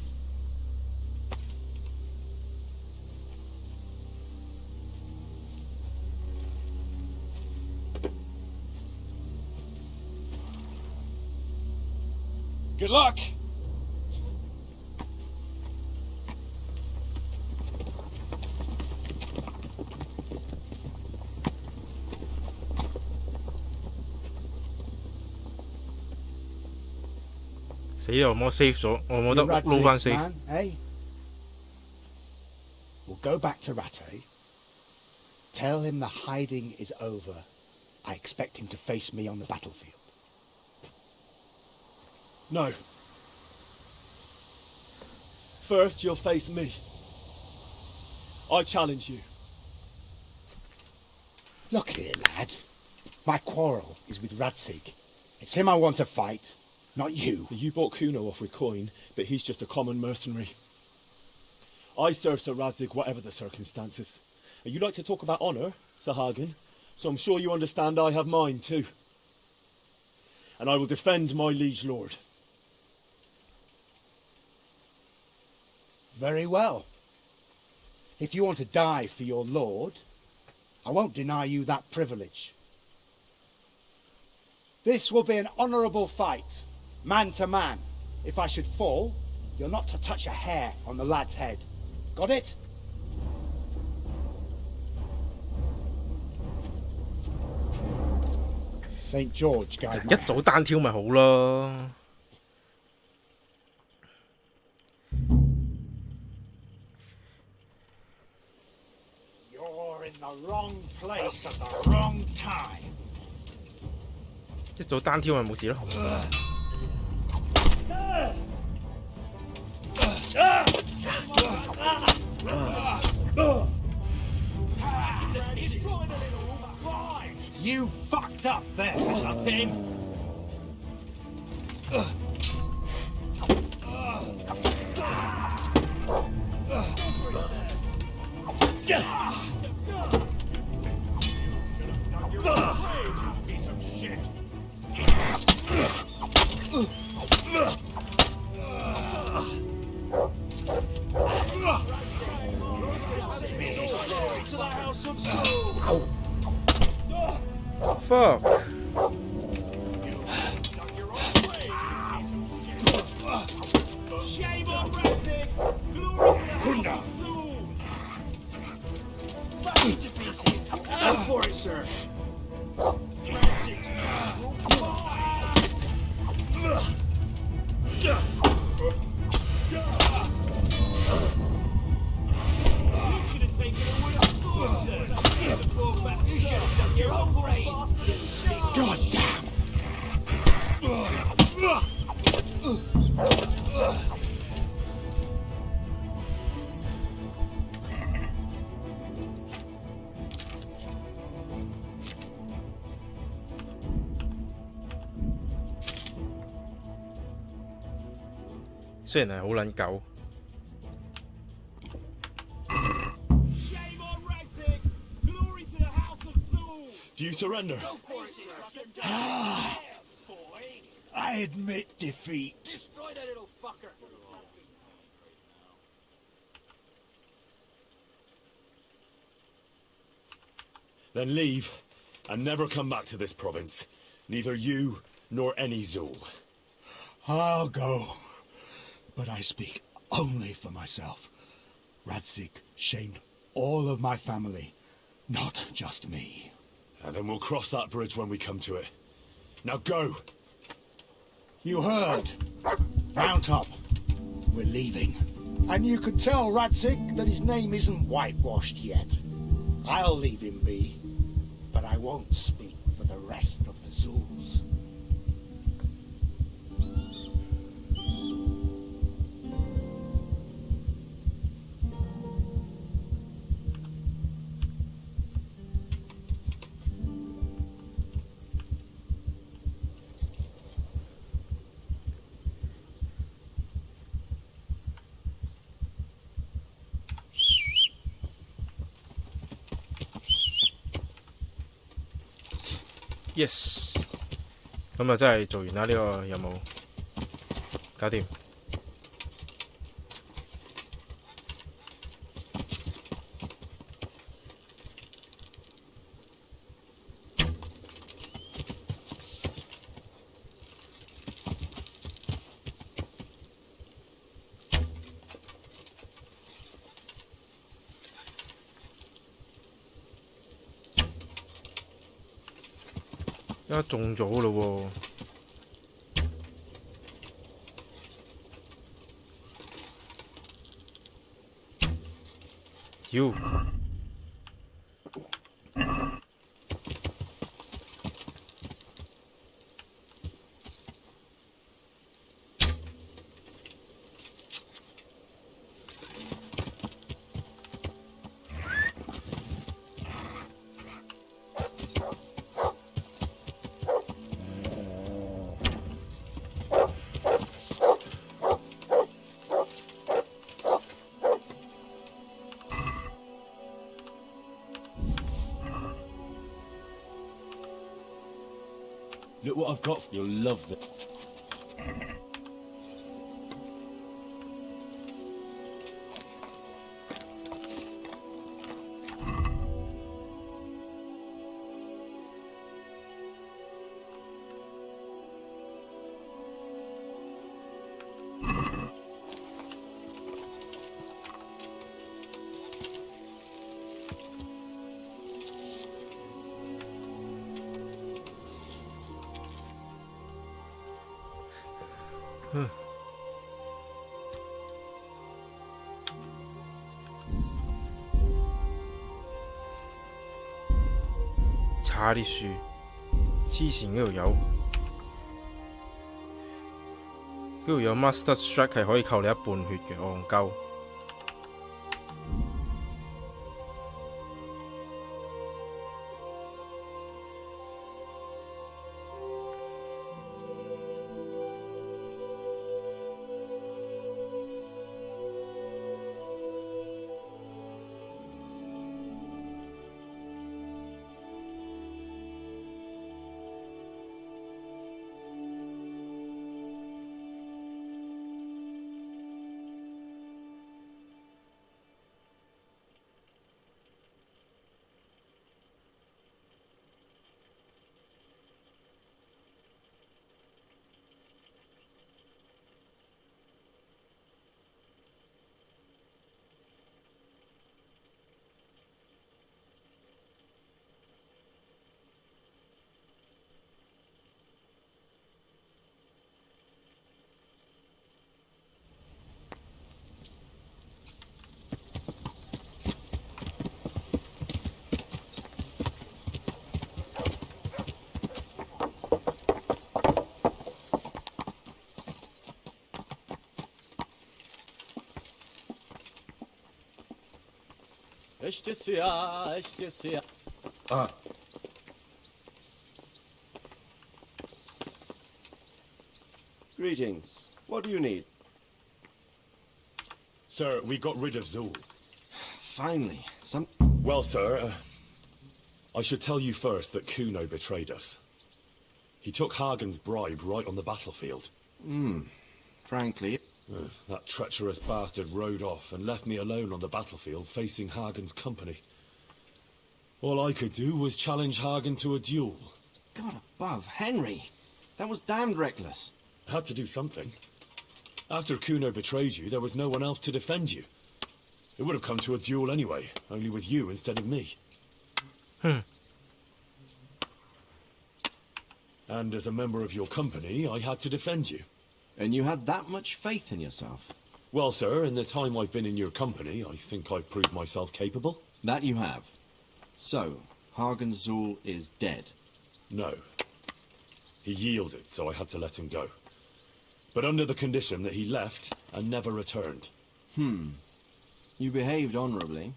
Good luck!死啦！我 save 咗，我冇得 You're 撈翻 Radzig's save。 man, eh? We'll go back to Rattay. Tell him the hiding is over. I expect him to face me on the battlefield. No. First, you'll face me. I challenge you. Look here, lad. My quarrel is with Radzig. It's him I want to fight, not you. You bought Kuno off with coin, but he's just a common mercenary. I serve Sir Radzig whatever the circumstances. And you like to talk about honour, Sir Hagen, so I'm sure you understand I have mine too. And I will defend my liege lord. Very well. If you want to die for your lord, I won't deny you that privilege. This will be an honourable fight, man to man. If I should fall, you're not to touch a hair on the lad's head. Got it? St. George guide my 一早單挑咪好咯。You're in the wrong place at the wrong time. 一早單挑咪冇事咯。You fucked up there. That's him. Piece of shit. To the House of Soul. Fuck. Shame on Radzig. Glory to the House of Soul. Back to pieces. Go for it, sir. God damn! 雖然係好撚狗。Do you surrender? I admit defeat. Destroy that little fucker. Then leave, and never come back to this province. Neither you, nor any Zul. I'll go, but I speak only for myself. Radzig shamed all of my family, not just me. And then we'll cross that bridge when we come to it. Now go! You heard. Mount up. We're leaving. And you can tell Radzig that his name isn't whitewashed yet. I'll leave him be, but I won't speak for the rest of the Zulus. Yes， 咁啊真係做完啦，呢個任務，搞掂。而家中咗咯喎！妖！Look what I've got. You'll love it.叉啲樹，黐線嗰條友，嗰條友 Master Strike 係可以扣你一半血嘅，戇鳩。Greetings. What do you need? Sir, we got rid of Zul. Finally, some... Well, sir, I should tell you first that Kuno betrayed us. He took Hagen's bribe right on the battlefield. Frankly... That treacherous bastard rode off and left me alone on the battlefield facing Hagen's company. All I could do was challenge Hagen to a duel. God above, Henry! That was damned reckless. Had to do something. After Kuno betrayed you, there was no one else to defend you. It would have come to a duel anyway, only with you instead of me. And as a member of your company, I had to defend you. And you had that much faith in yourself? Well, sir, in the time I've been in your company, I think I've proved myself capable. That you have. So, Hagen-Zool is dead? No. He yielded, so I had to let him go. But under the condition that he left and never returned. You behaved honourably.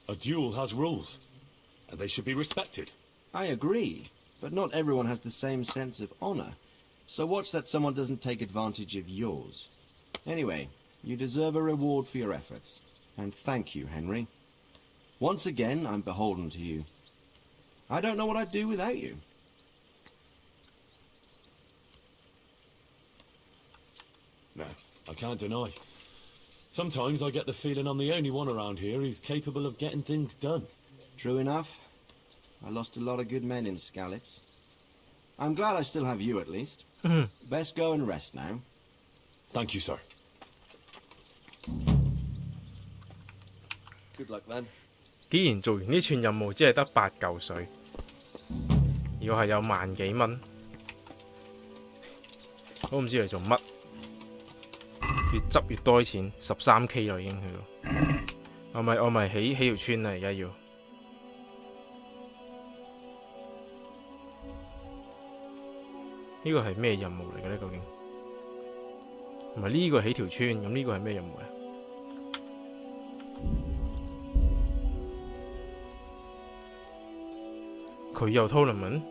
A duel has rules, and they should be respected. I agree, but not everyone has the same sense of honour. So watch that someone doesn't take advantage of yours. Anyway, you deserve a reward for your efforts. And thank you, Henry. Once again, I'm beholden to you. I don't know what I'd do without you. No, I can't deny. Sometimes I get the feeling I'm the only one around here who's capable of getting things done. True enough. I lost a lot of good men in Skalitz. I'm glad I still have you, at least. Best go and rest now. Thank you, sir. Good luck, then. 既然做完呢串任務只係得8嚿水，如果係有萬幾蚊，我唔知嚟做乜。越執越多錢，13K 啦已經去到。我咪起條村啦，而家要。呢個係咩任務嚟嘅咧？究竟？唔係呢個起條村，咁呢個係咩任務咧？佢有 tournament？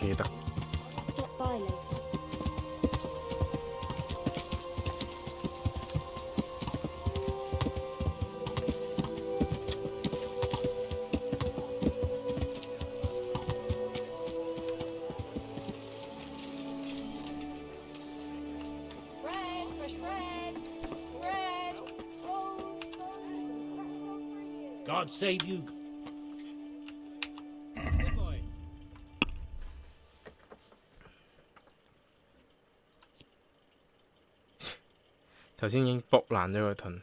記得。God save you. 頭先已經剝爛咗個盾。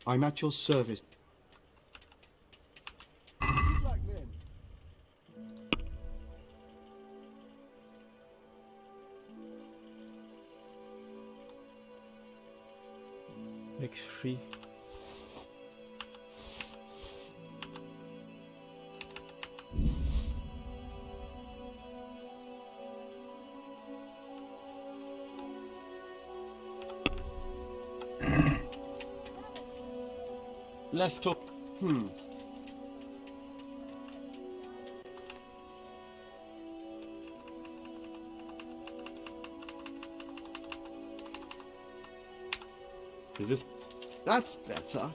I'm at your service. Good luck, then. Next free. Let's talk. Is this? That's better.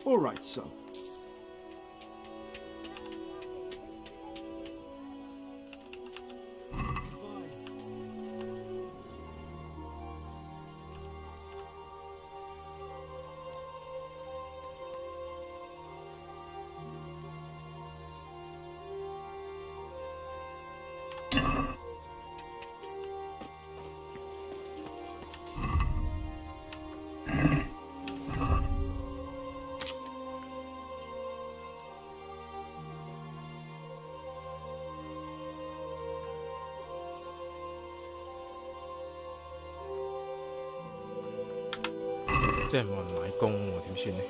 All right, so. 真係冇人買工喎，點算呢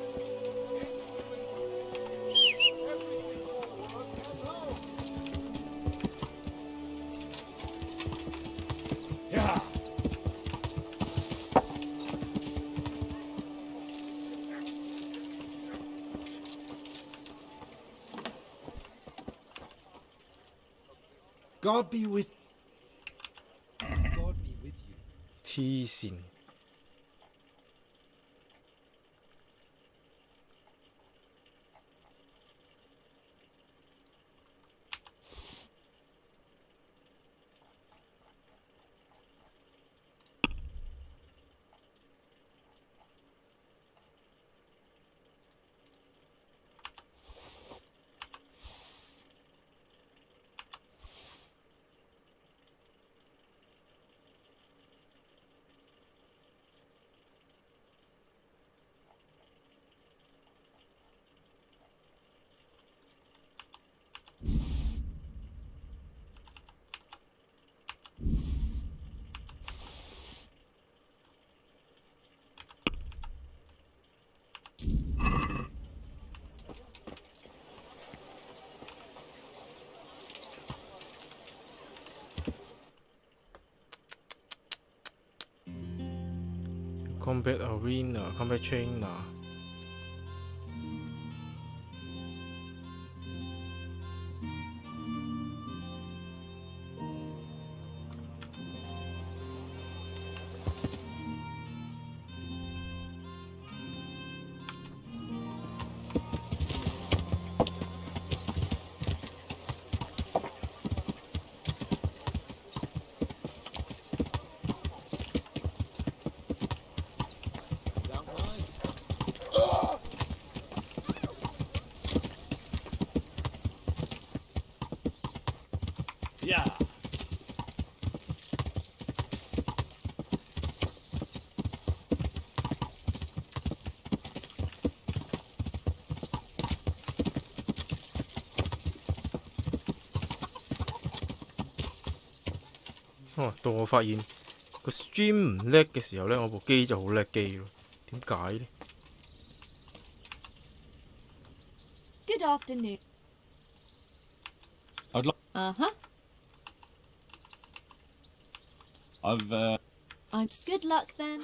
？God be with you. 黐線！Combat Arena, Combat Trainer。Yeah.哦，到我發現個 stream 唔叻嘅時候呢，我部機就好叻機咯。點解呢？ Good afternoon. I'd like. Uh-huh. I'm Good luck then.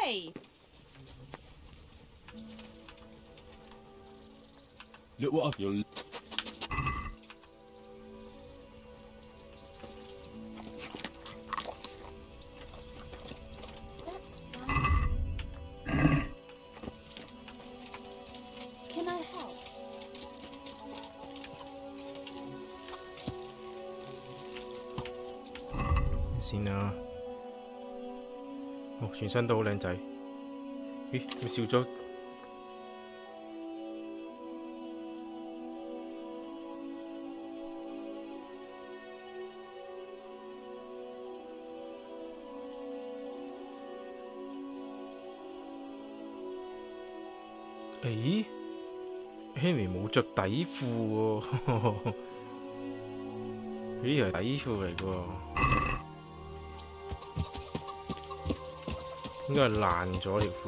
Hey. look what I've. You're. Can I help? 先啊！哦，全身都好靚仔。咦？咪笑咗？誒 ，Henry 冇着底褲喎，呢條係底褲嚟嘅喎。應該係爛咗條褲。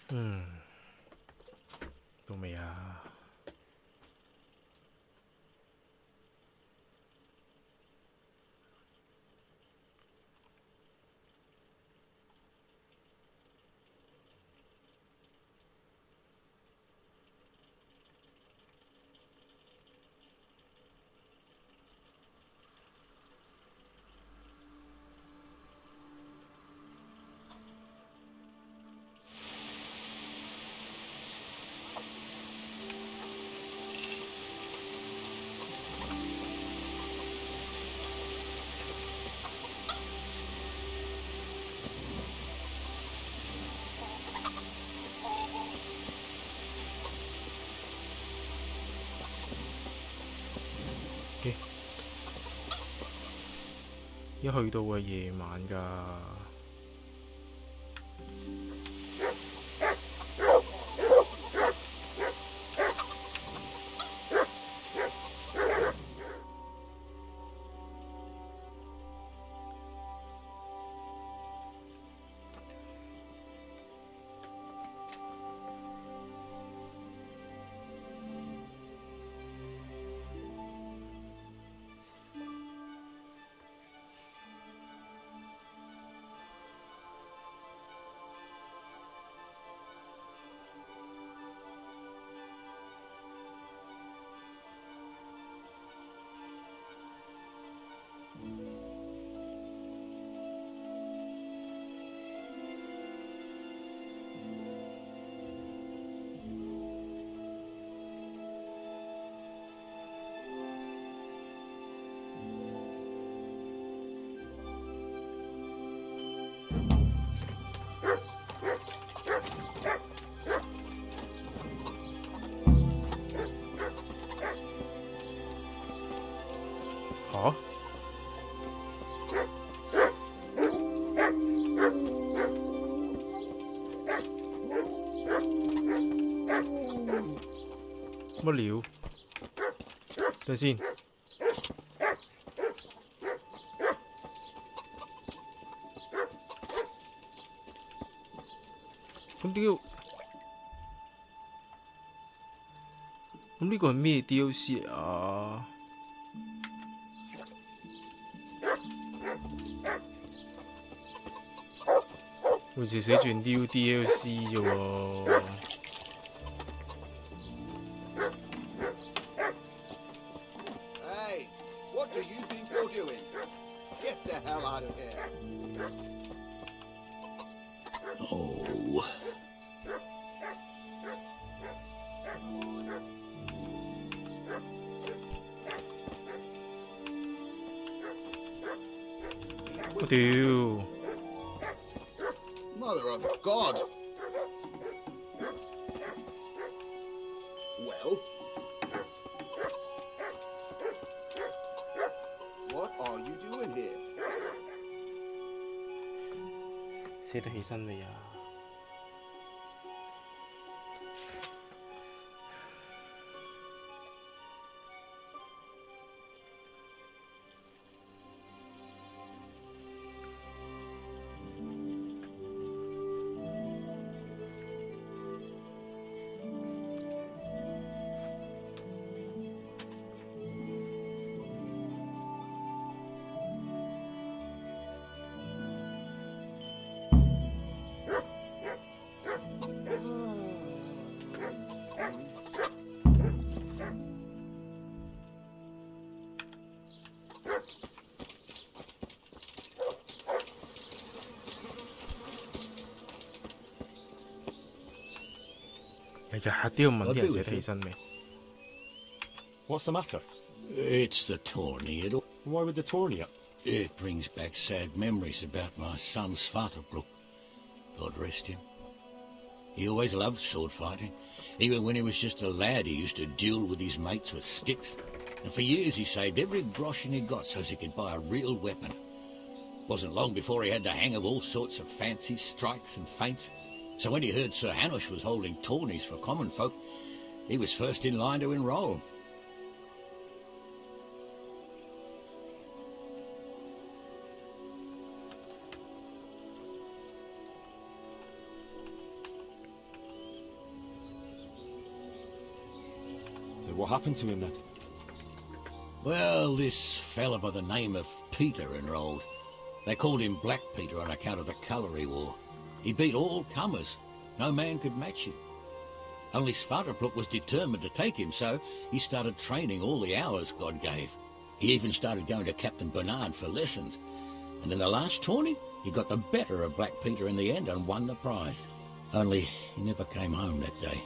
到未啊？一去到係夜晚㗎。嚇？乜料？等陣先。咁點解？咁呢個係咩 DLC 嚟啊？好似寫住 New DLC 啫喎。Hey, what do you think you're doing? Get the hell out of here. Oh.我屌！ Mother of God! Well? What are you doing here? 寫得起身未啊？日日都要問啲人寫得起身未？ What's the matter? It's the tourney. Why would the tourney up? It brings back sad memories about my son Svartabrook. God rest him. He always loved sword fighting. Even when he was just a lad, he used to duel with his mates with sticks. And for years he saved every groschen he got so he could buy a real weapon. Wasn't long before he had the hang of all sorts of fancy strikes and feints. So when he heard Sir Hanush was holding tourneys for common folk, he was first in line to enroll. what happened to him then? Well, this fella by the name of Peter enrolled. They called him Black Peter on account of the colour he wore. He beat all comers. No man could match him. Only Svartalfluk was determined to take him, so he started training all the hours God gave. He even started going to Captain Bernard for lessons. And in the last tourney, he got the better of Black Peter in the end and won the prize. Only he never came home that day.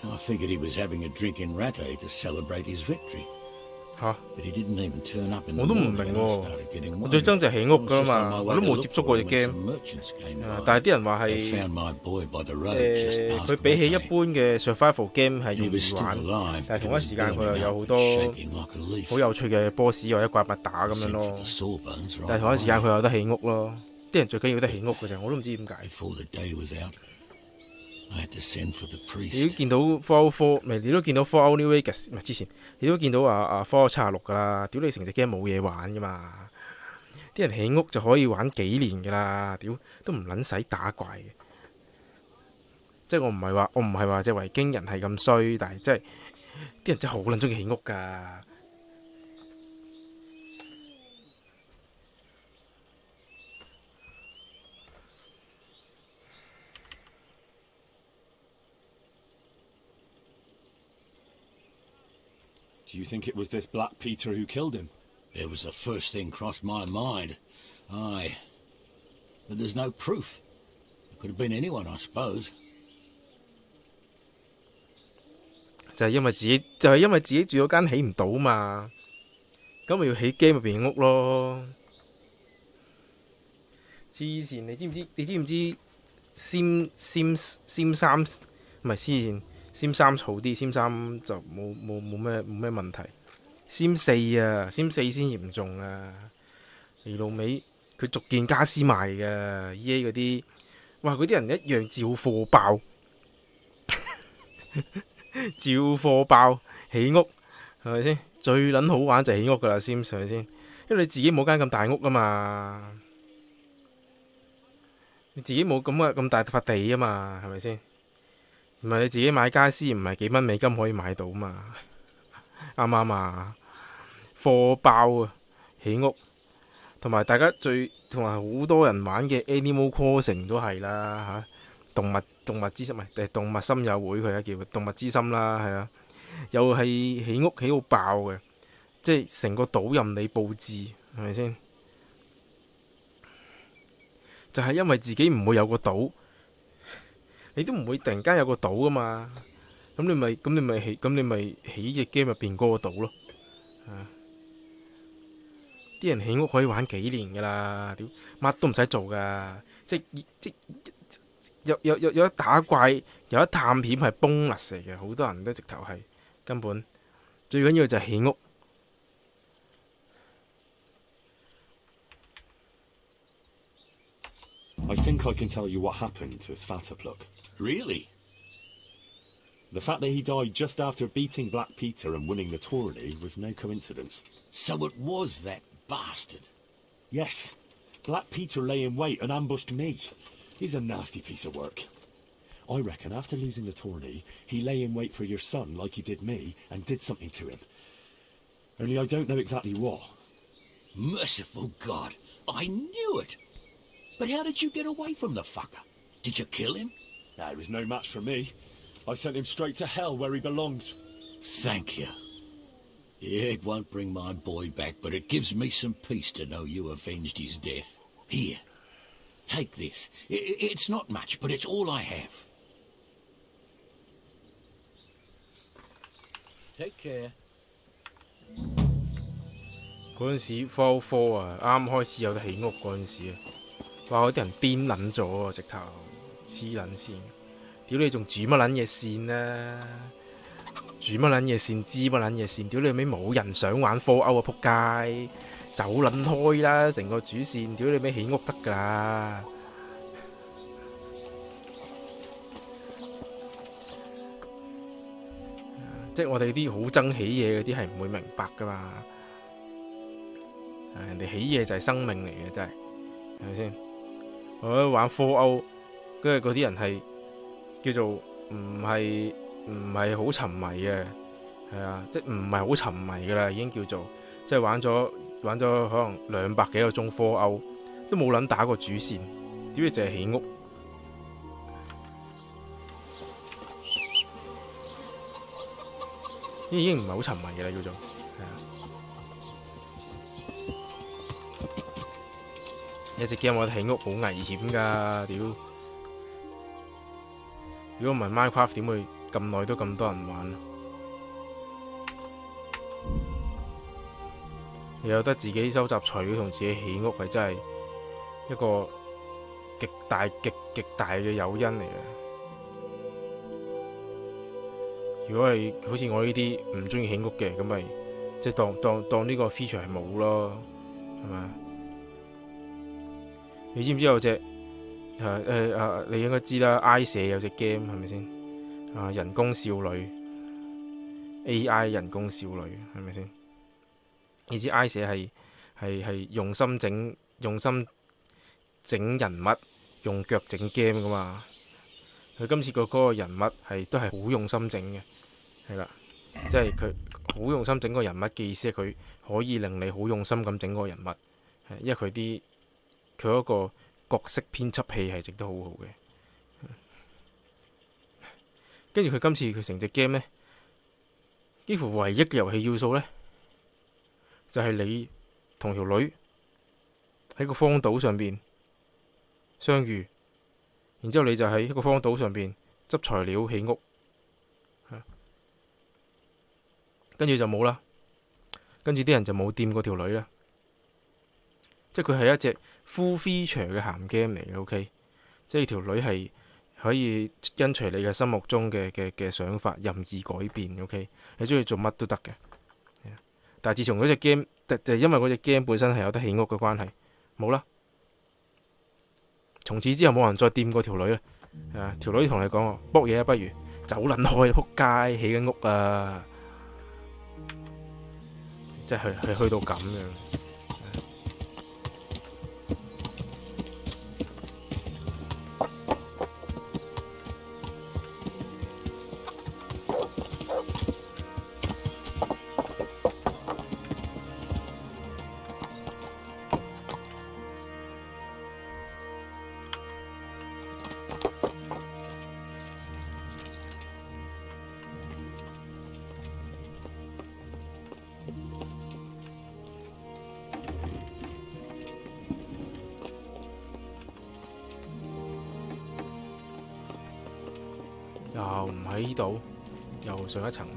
I figured he was having a drink in Rattay to celebrate his victory. 嚇！ But he didn't even turn up in the 我都唔 morning 明 and I 喎， started getting 我 worried. 最憎就係起屋 I was 噶 just 嘛， on my 我 way 都 to 冇 look 接觸 for 過 him 隻 when game， some merchants came by. 但係啲人話 They 係 found my boy by the road just past 佢比起一 Rattay. 般嘅 survival game 係 He 容 was 易 still 玩， alive, 但係 but 同 he 一 was 時間佢 burning 又有 up 好 and 多 shaking like a leaf. 好有趣嘅 boss 或者怪物打咁樣 Sent 咯 for the。sawbones right 但係同一時間 away. 佢有得起屋咯，啲人最緊要得起屋嘅啫，我都唔知點解。 Before the day was out, I had to send for the 你都 priest. 見到 Fallout 4，咪你都見到 Fallout New Vegas，唔係之前你都見到Fallout 76噶啦，屌你成隻 game 冇嘢玩噶嘛，啲人起屋就可以玩幾年噶啦，屌都唔撚使打怪嘅。即係我唔係話隻維京人係咁衰，但係即係啲人真係好撚中意起屋㗎。Do you think it was this Black Peter who killed him? It was the first thing crossed my mind. Aye. But there's no proof. It could have been anyone, I suppose. 就係因為自己住嗰間起唔到嘛，咁咪要起 game 入邊屋咯。黐線，你知唔知Sim 三唔係黐線，Sim 三好啲，Sim 三就冇咩問題。Sim 四啊，Sim 四先嚴重啊！你老味佢逐件家私賣㗎，EA 嗰啲，哇嗰啲人一樣照貨爆，照貨爆起屋係咪先？最撚好玩就係起屋㗎啦，Sim 係咪先？因為你自己冇間咁大屋啊嘛，你自己冇咁大塊地啊嘛，係咪先？唔係你自己買家私，唔係幾蚊美金可以買到嘛？啱唔啱啊？貨爆啊，起屋，同埋大家同埋好多人玩嘅 Animal Crossing 都係啦嚇，動物之心唔係動物森友會佢而家叫動物之心啦，係啊，又係起屋起到爆嘅，即係成個島任你佈置，係咪先？就係因為自己唔會有個島，你都唔會突然間有個島噶嘛，咁你咪起隻 game 入邊嗰個島咯，啲人起屋可以玩幾年噶啦，屌乜都唔使做噶，即有一打怪，有一探險係bonus嚟嘅，好多人都直頭係根本最緊要就係起屋。I think I can tell you what happened to Svartalfluk. Really? The fact that he died just after beating Black Peter and winning the tourney was no coincidence. So it was that bastard. Yes. Black Peter lay in wait and ambushed me. He's a nasty piece of work. I reckon after losing the tourney, he lay in wait for your son like he did me and did something to him. Only I don't know exactly what. Merciful God, I knew it. But how did you get away from the fucker? Did you kill him? Nah, he was no match for me. I sent him straight to hell where he belongs. Thank you. Yeah, it won't bring my boy back, but it gives me some peace to know you avenged his death. Here, take this. It's not much, but it's all I have. Take care. 嗰陣時 Fallout 4啊，啱開始有得起屋嗰陣時啊，哇！嗰啲人癲撚咗啊，直頭黐撚線，屌你仲煮乜撚嘢線啊？煮乜撚嘢線，知乜撚嘢線？屌你尾冇人想玩 Fallout 啊！仆街，走撚開啦！成個主線，屌你尾起屋得㗎啦！即係我哋啲好憎起嘢嗰啲係唔會明白㗎嘛。人哋起嘢就係生命嚟嘅，真係係咪先？我玩 Fallout，跟住嗰啲人係叫做唔係唔係好沉迷嘅，係啊，即係唔係好沉迷㗎啦，已經叫做即係玩咗可能200幾個鐘科歐，都冇撚打過主線，點知淨係起屋。已經唔係好沉迷嘅啦，叫做係啊。一隻 game 我覺得起屋好危險㗎，屌！如果唔係 Minecraft 點會咁耐都咁多人玩？你有得自己收集材料同自己起屋係真係一個極大嘅誘因嚟嘅。如果你好似我呢啲唔中意起屋嘅，咁咪即係當呢個 feature 係冇咯，係咪？你知唔知有隻你應該知啦，I 社有隻 game 係咪先？人工少女 AI 人工少女係咪先？你知 I 社係用心整人物，用腳整 game 噶嘛？佢今次嗰個人物都係好用心整嘅，係啦，即係佢好用心整個人物嘅意思係佢可以令你好用心咁整個人物，因為佢嗰個角色編輯器係整得好好嘅。跟住佢今次佢成隻 game 呢，幾乎唯一嘅遊戲要素呢，就係你同條女喺個荒島上邊相遇。然之後你就喺一個荒島上邊執材料起屋，跟住就冇啦。跟住啲人就冇掂過條女啦。即係佢係一隻 full feature 嘅鹹 game 嚟嘅 ，OK。即係條女係可以跟隨你嘅心目中嘅想法任意改變 ，OK。你中意做乜都得嘅。但係自從嗰隻 game 就因為嗰隻 game 本身係有得起屋嘅關係，冇啦。從此之後冇人再掂過條女啦。條女同你講卜嘢不如走撚開，撲街起緊屋啊！即係去到咁樣。又唔喺呢度，又上一層。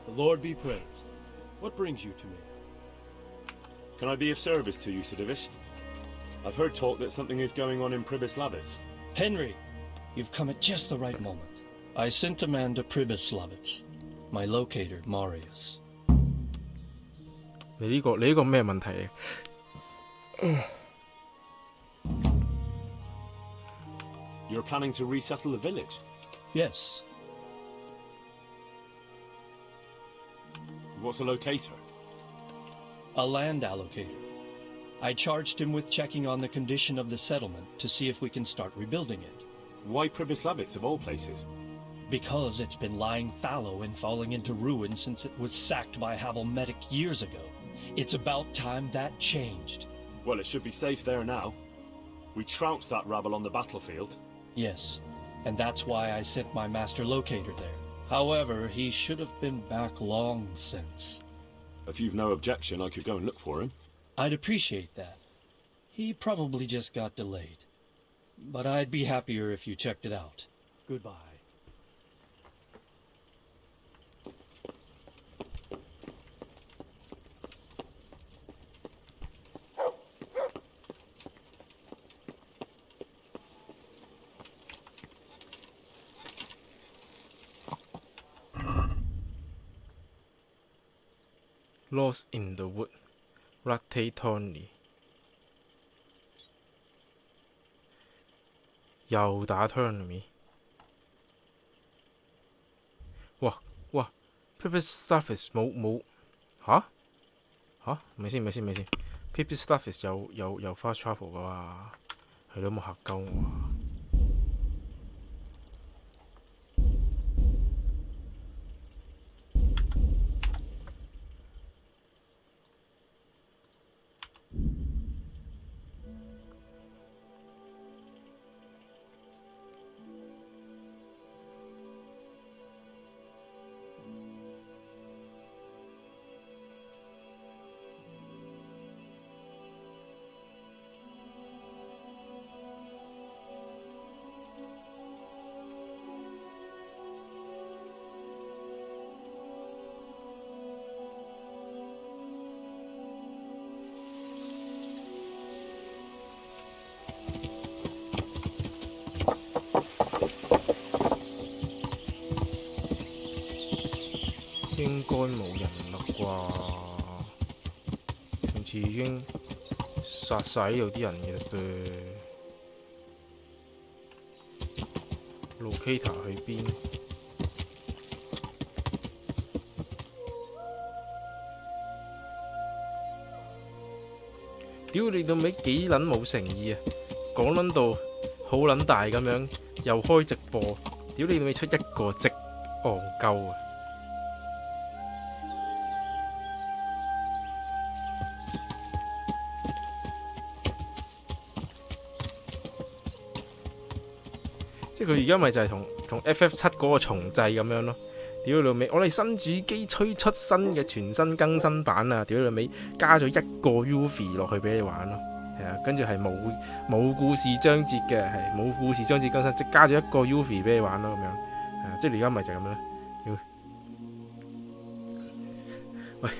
The Lord be praised. What brings you to me? Can I be of service to you, Sidivish? I've heard talk that something is going on in Pribyslavitz. Henry, you've come at just the right moment. I sent a man to Pribyslavitz. My locator, Marius. 你呢個咩問題嚟？You're planning to resettle the village? Yes. What's a locator? A land allocator. I charged him with checking on the condition of the settlement to see if we can start rebuilding it. Why Pribyslavitz of all places? Because it's been lying fallow and falling into ruin since it was sacked by Havelmetic years ago. It's about time that changed. Well, it should be safe there now. We trounced that rabble on the battlefield. Yes, and that's why I sent my master locator there. However, he should have been back long since. If you've no objection, I could go and look for him. I'd appreciate that. He probably just got delayed. But I'd be happier if you checked it out. Goodbye. Lost in the wood, Ratatouille。又打 tournament。哇 Purpose Surface 冇吓？咪先 ，People Stuff 有 fast travel 噶嘛？係咯，冇嚇鳩我啊！應該冇人啦啩，上次已經殺晒呢度啲人嘅啦噃。Locator 去邊？屌你老味幾撚冇誠意啊！講撚到好撚大咁樣，又開直播，屌你老味出一個直戇鳩啊！即係佢而家咪就係同 FF7 嗰個重製咁樣咯。屌你老味，我哋新主機推出新嘅全新更新版啊！屌你老味，加咗一個 UV 落去俾你玩咯。係啊，跟住係冇故事章節嘅，係冇故事章節更新，即加咗一個 UV 俾你玩咯咁樣。係啊，即係你而家咪就係咁樣咯。喂，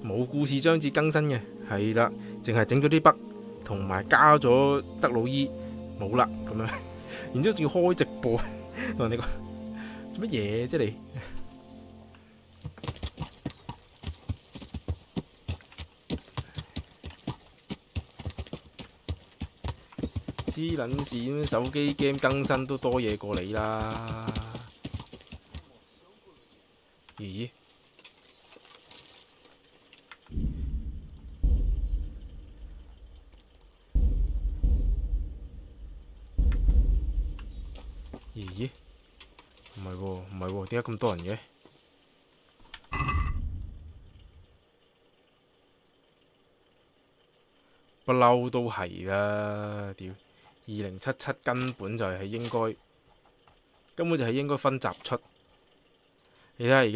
冇故事章節更新嘅，係啦，淨係整咗啲 bug，同埋加咗德魯伊，冇啦咁樣。然之後仲要開直播，同人哋講做乜嘢啫你？黐撚線，手機 game 更新都多嘢過你啦。咦？咦？唔係喎，唔係喎，點解咁多人嘅？不嬲都係啦，屌！2077根本就係根本就係應該分集出。你睇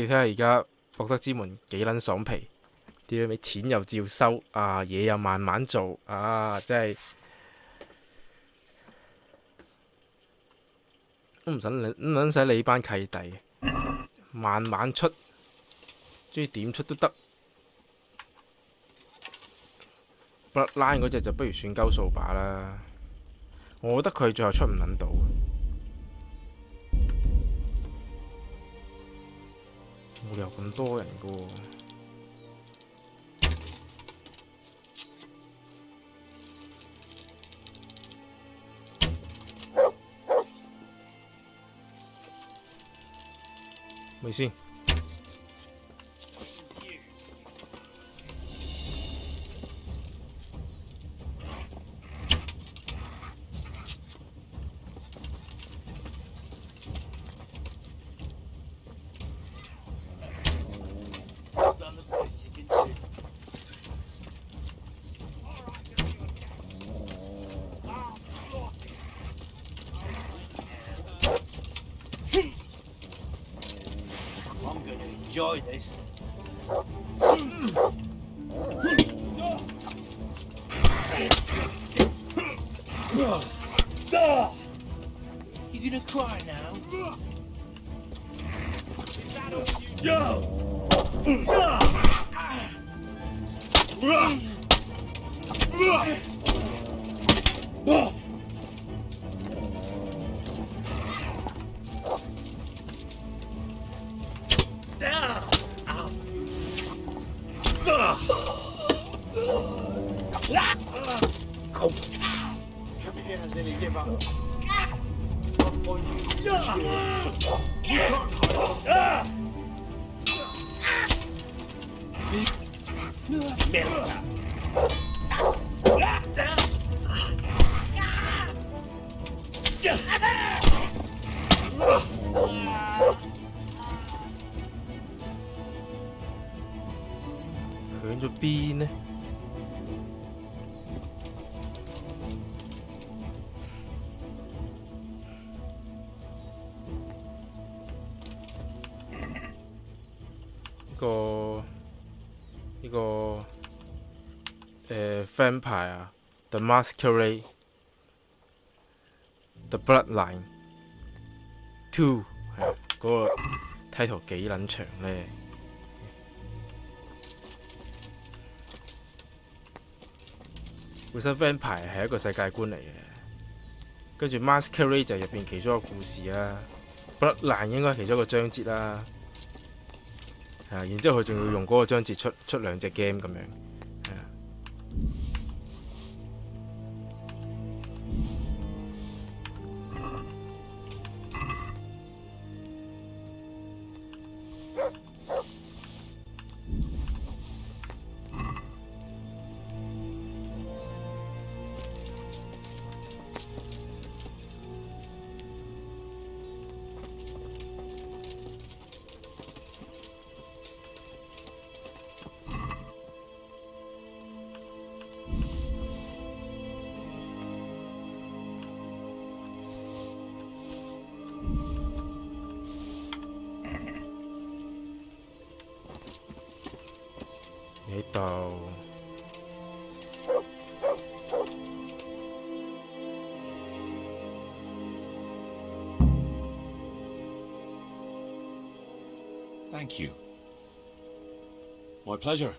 下而家博德之門幾撚爽皮，屌你錢又照收，啊嘢又慢慢做，啊真係〜都唔使你班契弟，慢慢出，中意點出都得。Bloodline 嗰隻就不如算鳩掃把啦，我覺得佢最後出唔撚到，冇理由咁多人噶喎。咪先。Enjoy this. You gonna cry now? Come here, Lily, give up. On you. You can't hide. 去咗邊呢？呢個Vampire 啊 ，The Masquerade，The Bloodline Two 係啊，嗰個 title 幾撚長咧？本身 Vampire 係一個世界觀嚟嘅，跟住 Masquerade 就係入邊其中一個故事啦，Bloodline 應該係其中一個章節啦。然之後佢仲要用嗰個章節出兩隻 game 咁樣，係啊。呢度Thank you. My pleasure.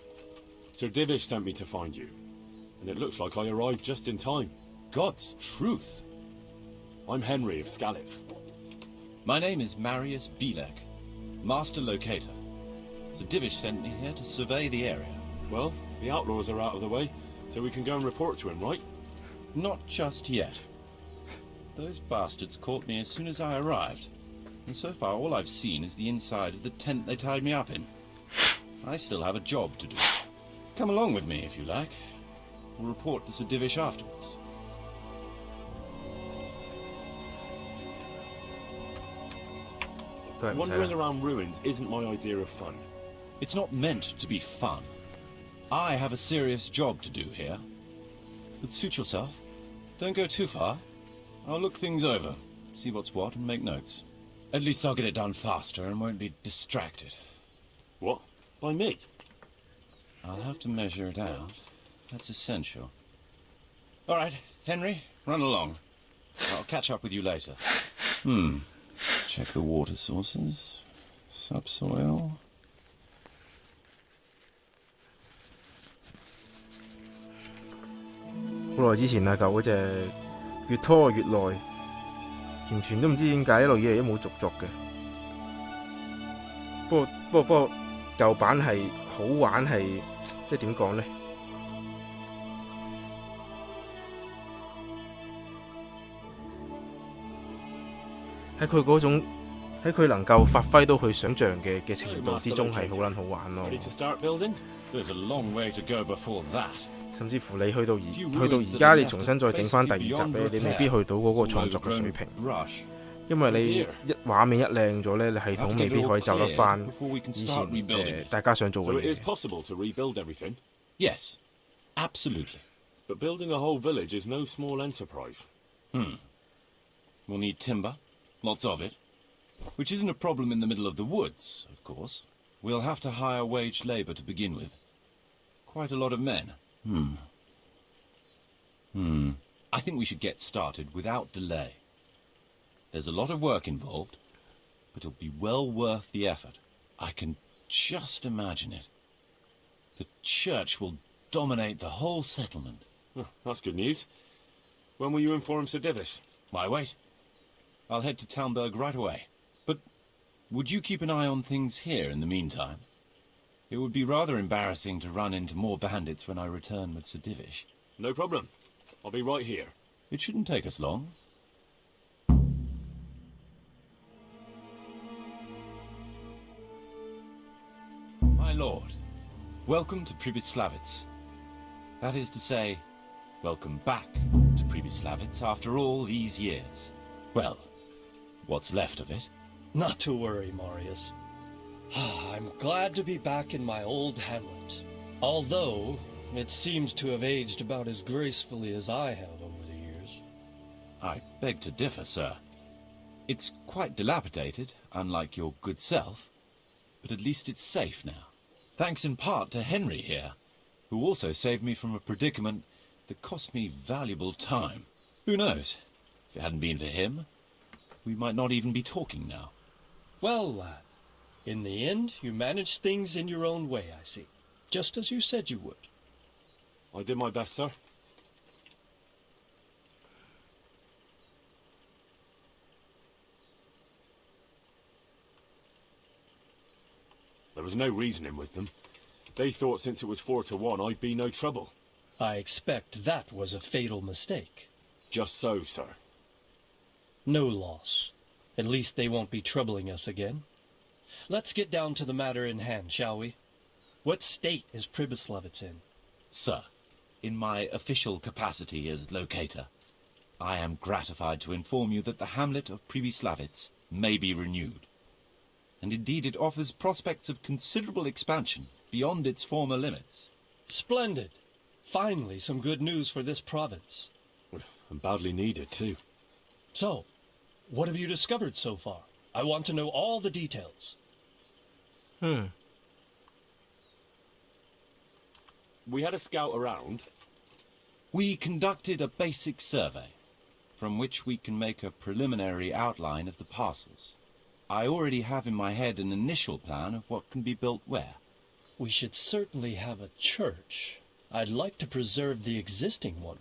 Sir Divish sent me to find you, and it looks like I arrived just in time. God's truth. I'm Henry of Scalitz. My name is Marius Belek, Master Locator. Sir Divish sent me here to survey the area. Well, the outlaws are out of the way, so we can go and report to him, right? Not just yet. Those bastards caught me as soon as I arrived, and so far all I've seen is the inside of the tent they tied me up in. I still have a job to do. Come along with me if you like. We'll report to Sir Divish afterwards. Wandering around ruins isn't my idea of fun. It's not meant to be fun. I have a serious job to do here. But suit yourself. Don't go too far. I'll look things over, see what's what, and make notes. At least I'll get it done faster and won't be distracted. What? By me? I'll have to measure it out. That's essential. All right, Henry, run along. I'll catch up with you later. Check the water sources. Subsoil. 好耐之前啊，舊嗰隻越拖越耐，完全都唔知點解一路以嚟都冇續作嘅。不過舊版係好玩係，即係點講呢？喺佢嗰種，喺佢能夠發揮到佢想像嘅程度之中係好撚好玩咯。甚至乎你去到而家，你重新再整翻第二集咧，你未必去到嗰個創作嘅水平，因為你畫面一靚咗咧，你系統未必可以就得翻以前大家想做嘅嘢。Yes, absolutely. But building a whole village is no small enterprise. We'll need timber, lots of it, which isn't a problem in the middle of the woods, of course. We'll have to hire wage labor to begin with. Quite a lot of men. I think we should get started without delay. There's a lot of work involved, but it'll be well worth the effort. I can just imagine it. The church will dominate the whole settlement. Oh, that's good news. When will you inform Sir Divish? Why wait? I'll head to Talmberg right away. But would you keep an eye on things here in the meantime? It would be rather embarrassing to run into more bandits when I return with Sir Divish. No problem. I'll be right here. It shouldn't take us long. My lord, Welcome to Pribyslavitz. That is to say, welcome back to Pribyslavitz after all these years. Well, what's left of it. Not to worry, Marius. I'm glad to be back in my old hamlet. Although, it seems to have aged about as gracefully as I have over the years. I beg to differ, sir. It's quite dilapidated, unlike your good self, but at least it's safe now. Thanks in part to Henry here, who also saved me from a predicament that cost me valuable time. Who knows? If it hadn't been for him, we might not even be talking now. Well, lad, in the end, you managed things in your own way, I see. Just as you said you would. I did my best, sir. There was no reasoning with them. They thought since it was 4-1, I'd be no trouble. I expect that was a fatal mistake. Just so, sir. No loss. At least they won't be troubling us again. Let's get down to the matter in hand, shall we? What state is Pribyslavitz in? Sir, in my official capacity as locator, I am gratified to inform you that the hamlet of Pribyslavitz may be renewed. And indeed it offers prospects of considerable expansion beyond its former limits. Splendid. Finally, some good news for this province. And badly needed, too. So, what have you discovered so far? I want to know all the details. We had a scout around. We conducted a basic survey, from which we can make a preliminary outline of the parcels. I already have in my head an initial plan of what can be built where. We should certainly have a church. I'd like to preserve the existing one.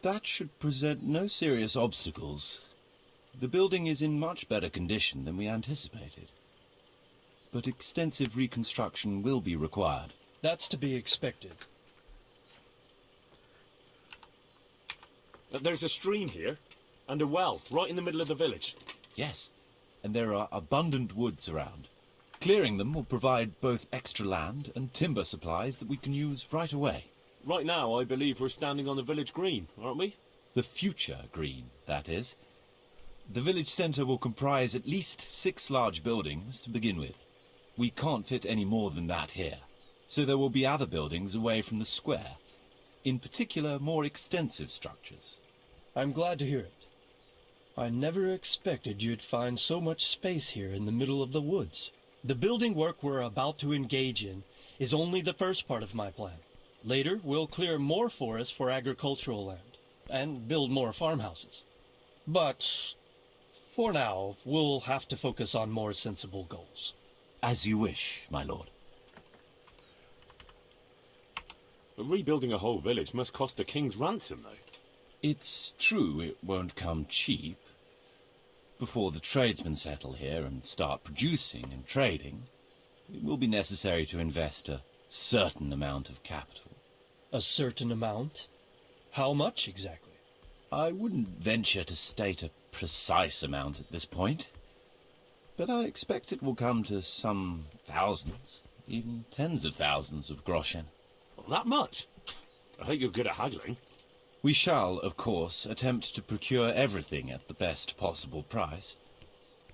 That should present no serious obstacles. The building is in much better condition than we anticipated. But extensive reconstruction will be required. That's to be expected. There's a stream here, and a well, right in the middle of the village. Yes, and there are abundant woods around. Clearing them will provide both extra land and timber supplies that we can use right away. Right now, I believe we're standing on the village green, aren't we? The future green, that is. The village centre will comprise at least 6 large buildings to begin with. We can't fit any more than that here, so there will be other buildings away from the square. In particular, more extensive structures. I'm glad to hear it. I never expected you'd find so much space here in the middle of the woods. The building work we're about to engage in is only the first part of my plan. Later, we'll clear more forest for agricultural land and build more farmhouses. But for now, we'll have to focus on more sensible goals. As you wish, my lord. Rebuilding a whole village must cost a king's ransom, though. It's true it won't come cheap. Before the tradesmen settle here and start producing and trading, it will be necessary to invest a certain amount of capital. A certain amount? How much exactly? I wouldn't venture to state a precise amount at this point, but I expect it will come to some thousands, even tens of thousands of groschen. That much? I hope you're good at haggling. We shall, of course, attempt to procure everything at the best possible price.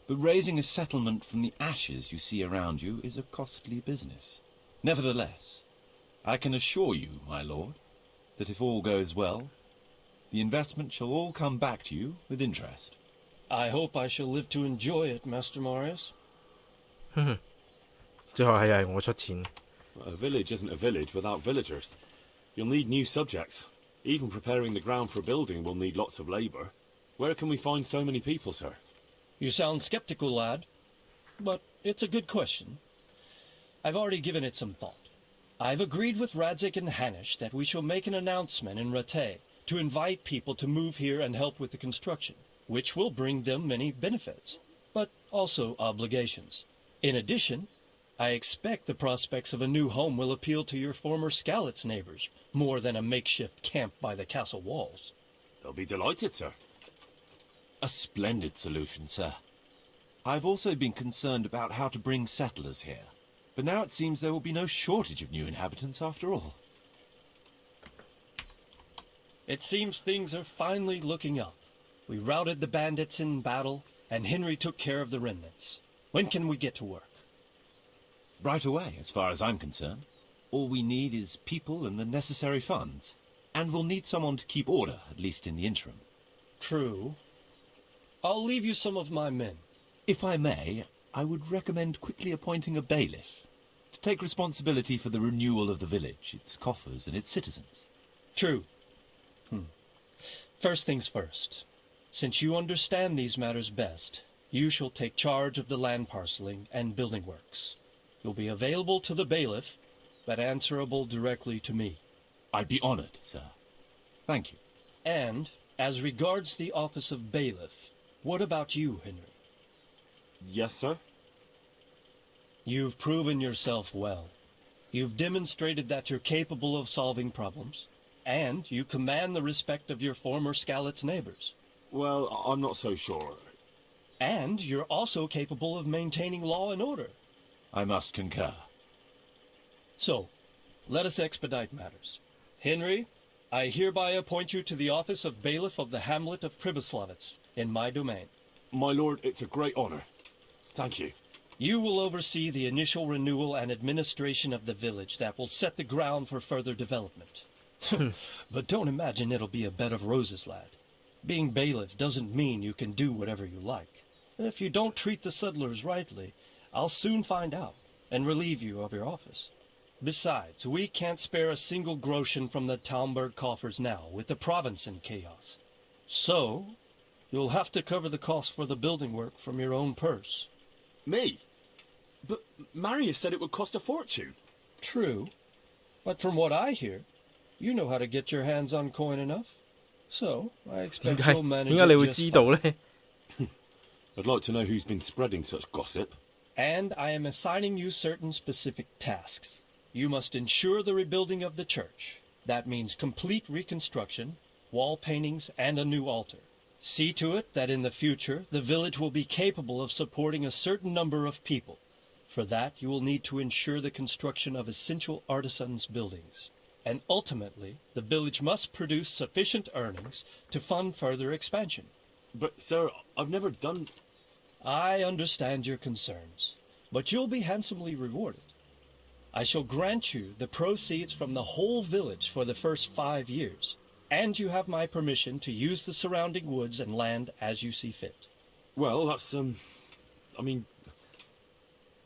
But raising a settlement from the ashes you see around you is a costly business. Nevertheless, I can assure you, my lord, that if all goes well, the investment shall all come back to you with interest. I hope I shall live to enjoy it, Master Marius. 最後係我出錢。 A village isn't a village without villagers. You'll need new subjects. Even preparing the ground for a building will need lots of labour. Where can we find so many people, sir? You sound skeptical, lad. But it's a good question. I've already given it some thought. I've agreed with Radzig and Hanish that we shall make an announcement in Rattay to invite people to move here and help with the construction, which will bring them many benefits, but also obligations. In addition, I expect the prospects of a new home will appeal to your former Skalitz neighbors, more than a makeshift camp by the castle walls. They'll be delighted, sir. A splendid solution, sir. I've also been concerned about how to bring settlers here. But now it seems there will be no shortage of new inhabitants after all. It seems things are finally looking up. We routed the bandits in battle, and Henry took care of the remnants. When can we get to work? Right away, as far as I'm concerned. All we need is people and the necessary funds. And we'll need someone to keep order, at least in the interim. True. I'll leave you some of my men. If I may, I would recommend quickly appointing a bailiff to take responsibility for the renewal of the village, its coffers and its citizens. True. First things first. Since you understand these matters best, you shall take charge of the land parceling and building works. You'll be available to the bailiff, but answerable directly to me. I'd be honored, sir. Thank you. And, as regards the office of bailiff, what about you, Henry? Yes, sir? You've proven yourself well. You've demonstrated that you're capable of solving problems, and you command the respect of your former Skalitz neighbors. Well, I'm not so sure. And you're also capable of maintaining law and order. I must concur. So, let us expedite matters. Henry, I hereby appoint you to the office of bailiff of the hamlet of Pribyslavitz, in my domain. My lord, it's a great honor. Thank you. You will oversee the initial renewal and administration of the village that will set the ground for further development. But don't imagine it'll be a bed of roses, lad. Being bailiff doesn't mean you can do whatever you like. If you don't treat the settlers rightly, I'll soon find out and relieve you of your office. Besides, we can't spare a single groschen from the Talmberg coffers now, with the province in chaos. So, you'll have to cover the cost for the building work from your own purse. Me? But Marius said it would cost a fortune. True. But from what I hear, you know how to get your hands on coin enough. So, I expect you'll manage it just fine. I'd like to know who's been spreading such gossip. And I am assigning you certain specific tasks. You must ensure the rebuilding of the church. That means complete reconstruction, wall paintings, and a new altar. See to it that in the future, the village will be capable of supporting a certain number of people. For that, you will need to ensure the construction of essential artisans' buildings. And ultimately, the village must produce sufficient earnings to fund further expansion. But, sir, I've never done... I understand your concerns, but you'll be handsomely rewarded. I shall grant you the proceeds from the whole village for the first 5 years, and you have my permission to use the surrounding woods and land as you see fit. Well, that's, I mean...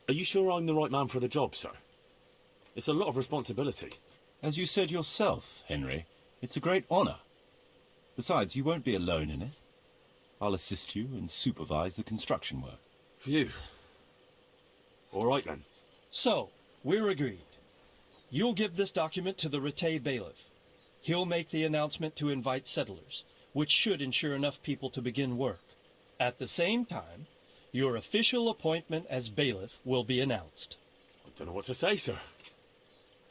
Are you sure I'm the right man for the job, sir? It's a lot of responsibility. As you said yourself, Henry, it's a great honor. Besides, you won't be alone in it. I'll assist you and supervise the construction work. Phew. All right, then. So, we're agreed. You'll give this document to the Rattay bailiff. He'll make the announcement to invite settlers, which should ensure enough people to begin work. At the same time, your official appointment as bailiff will be announced. I don't know what to say, sir.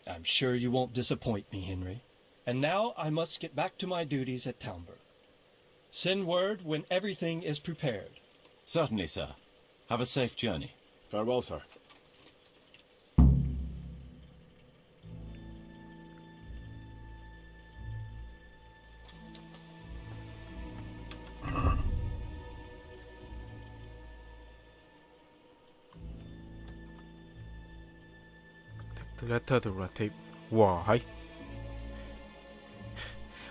I'm sure you won't disappoint me, Henry. And now I must get back to my duties at Talmberg. Send word when everything is prepared. Certainly, sir. Have a safe journey. Farewell, sir. Letter to Rattay， 哇係，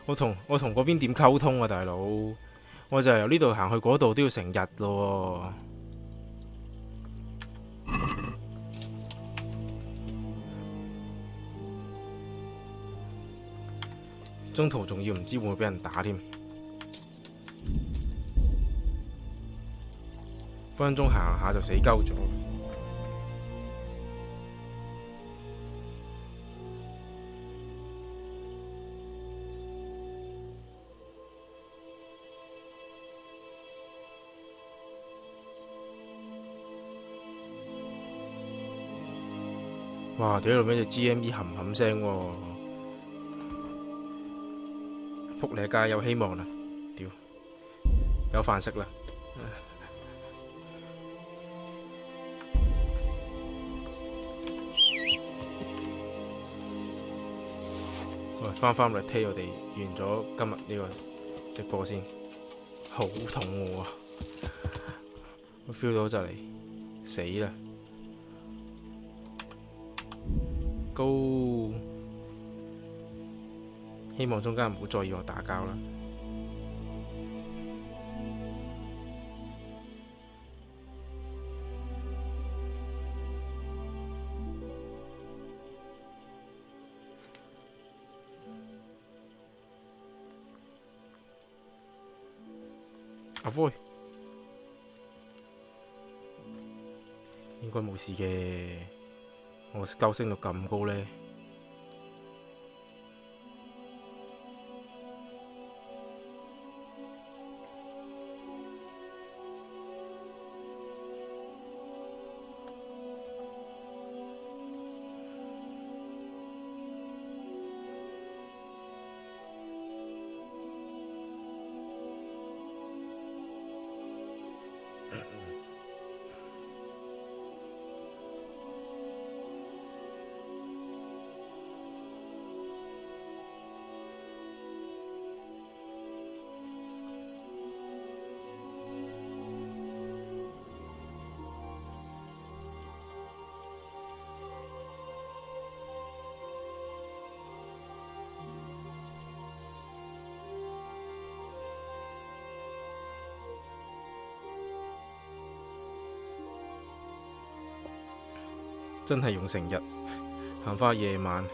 我同嗰邊點溝通啊，大佬？我就係由呢度行去嗰度都要成日咯喎，中途仲要唔知會唔會俾人打添，分分鐘行下就死鳩咗。哇！屌你咩隻 GME 冚冚聲喎，仆你街有希望啦！屌，有飯食啦！翻嚟聽，我哋完咗今日呢個直播先。好肚餓啊！我 feel 到就嚟死啦。高，希望中間唔好再要我打交啦。阿灰，應該冇事嘅。我救升到咁高呢？真係用成日行返夜晚。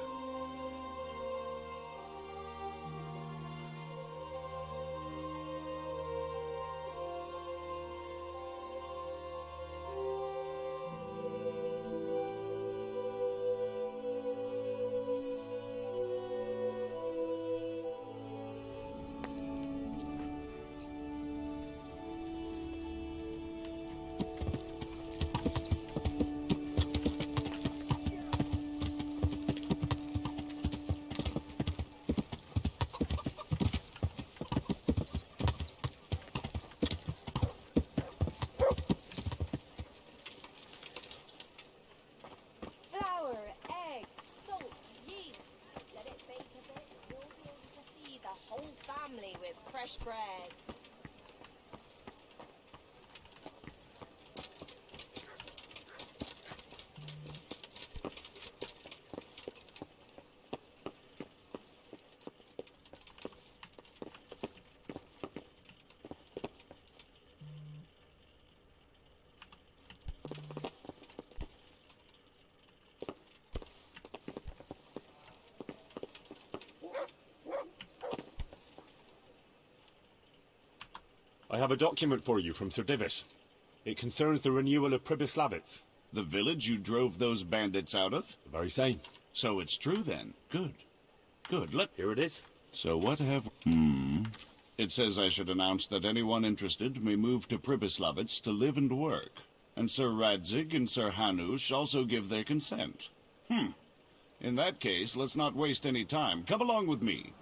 Fresh bread. I have a document for you from Sir Divish. It concerns the renewal of Pribyslavitz. The village you drove those bandits out of? The very same. So it's true then. Good. Good. Here it is. So what have... It says I should announce that anyone interested may move to Pribyslavitz to live and work. And Sir Radzig and Sir Hanush also give their consent. In that case, let's not waste any time. Come along with me.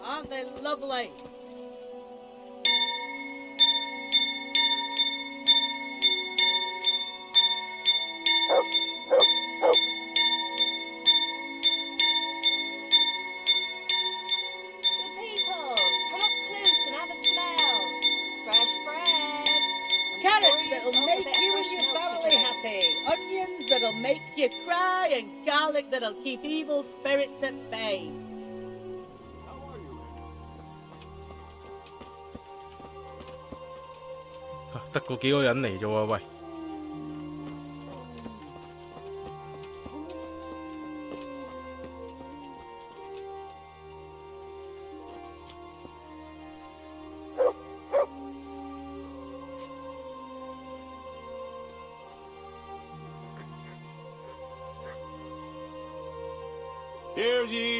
Aren't they lovely? That'll make you cry and garlic that'll keep evil spirits at bay. À, 得嗰幾個人嚟啫喎，喂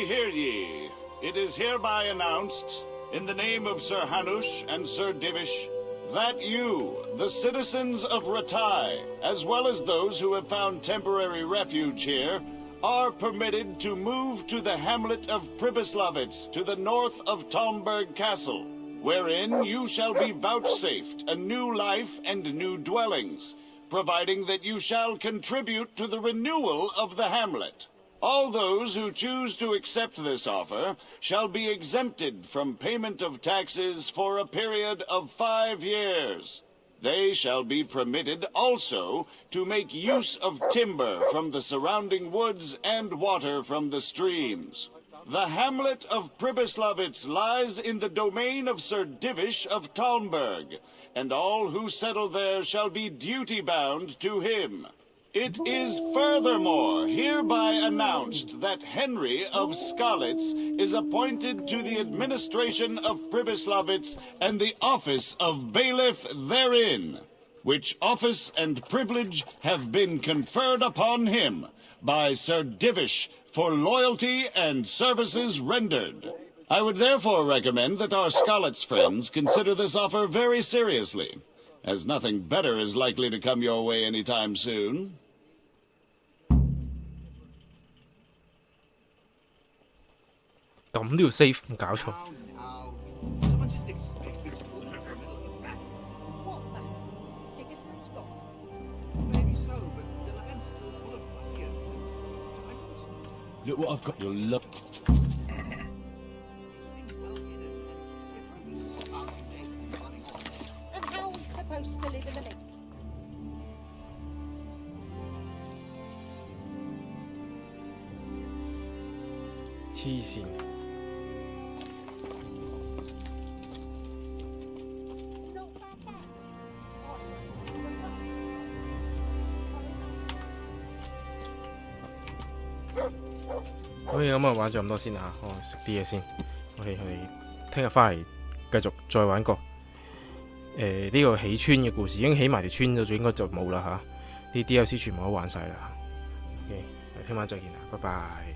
！Hear ye. It is hereby announced, in the name of Sir Hanush and Sir Divish, that you, the citizens of Ratai, as well as those who have found temporary refuge here, are permitted to move to the hamlet of Pribyslavitz to the north of Talmberg Castle, wherein you shall be vouchsafed a new life and new dwellings, providing that you shall contribute to the renewal of the hamlet. All those who choose to accept this offer shall be exempted from payment of taxes for a period of 5 years. They shall be permitted also to make use of timber from the surrounding woods and water from the streams. The hamlet of Pribyslavitz lies in the domain of Sir Divish of Talmberg, and all who settle there shall be duty-bound to him. It is furthermore hereby announced that Henry of Skalitz is appointed to the administration of Pribyslavitz and the office of bailiff therein, which office and privilege have been conferred upon him by Sir Divish for loyalty and services rendered. I would therefore recommend that our Skalitz friends consider this offer very seriously, as nothing better is likely to come your way anytime soon. 咁都要 save， 唔搞錯。Look what I've got your love. And how are we supposed to live in the mix? 黐線。好，咁啊玩咗咁多先啦嚇，我食啲嘢先。我哋聽日翻嚟繼續再玩過。呢個起村嘅故事已經起埋條村咗，應該就冇啦嚇。啲 DLC 全部都玩晒啦。OK， 聽晚再見啦，拜拜。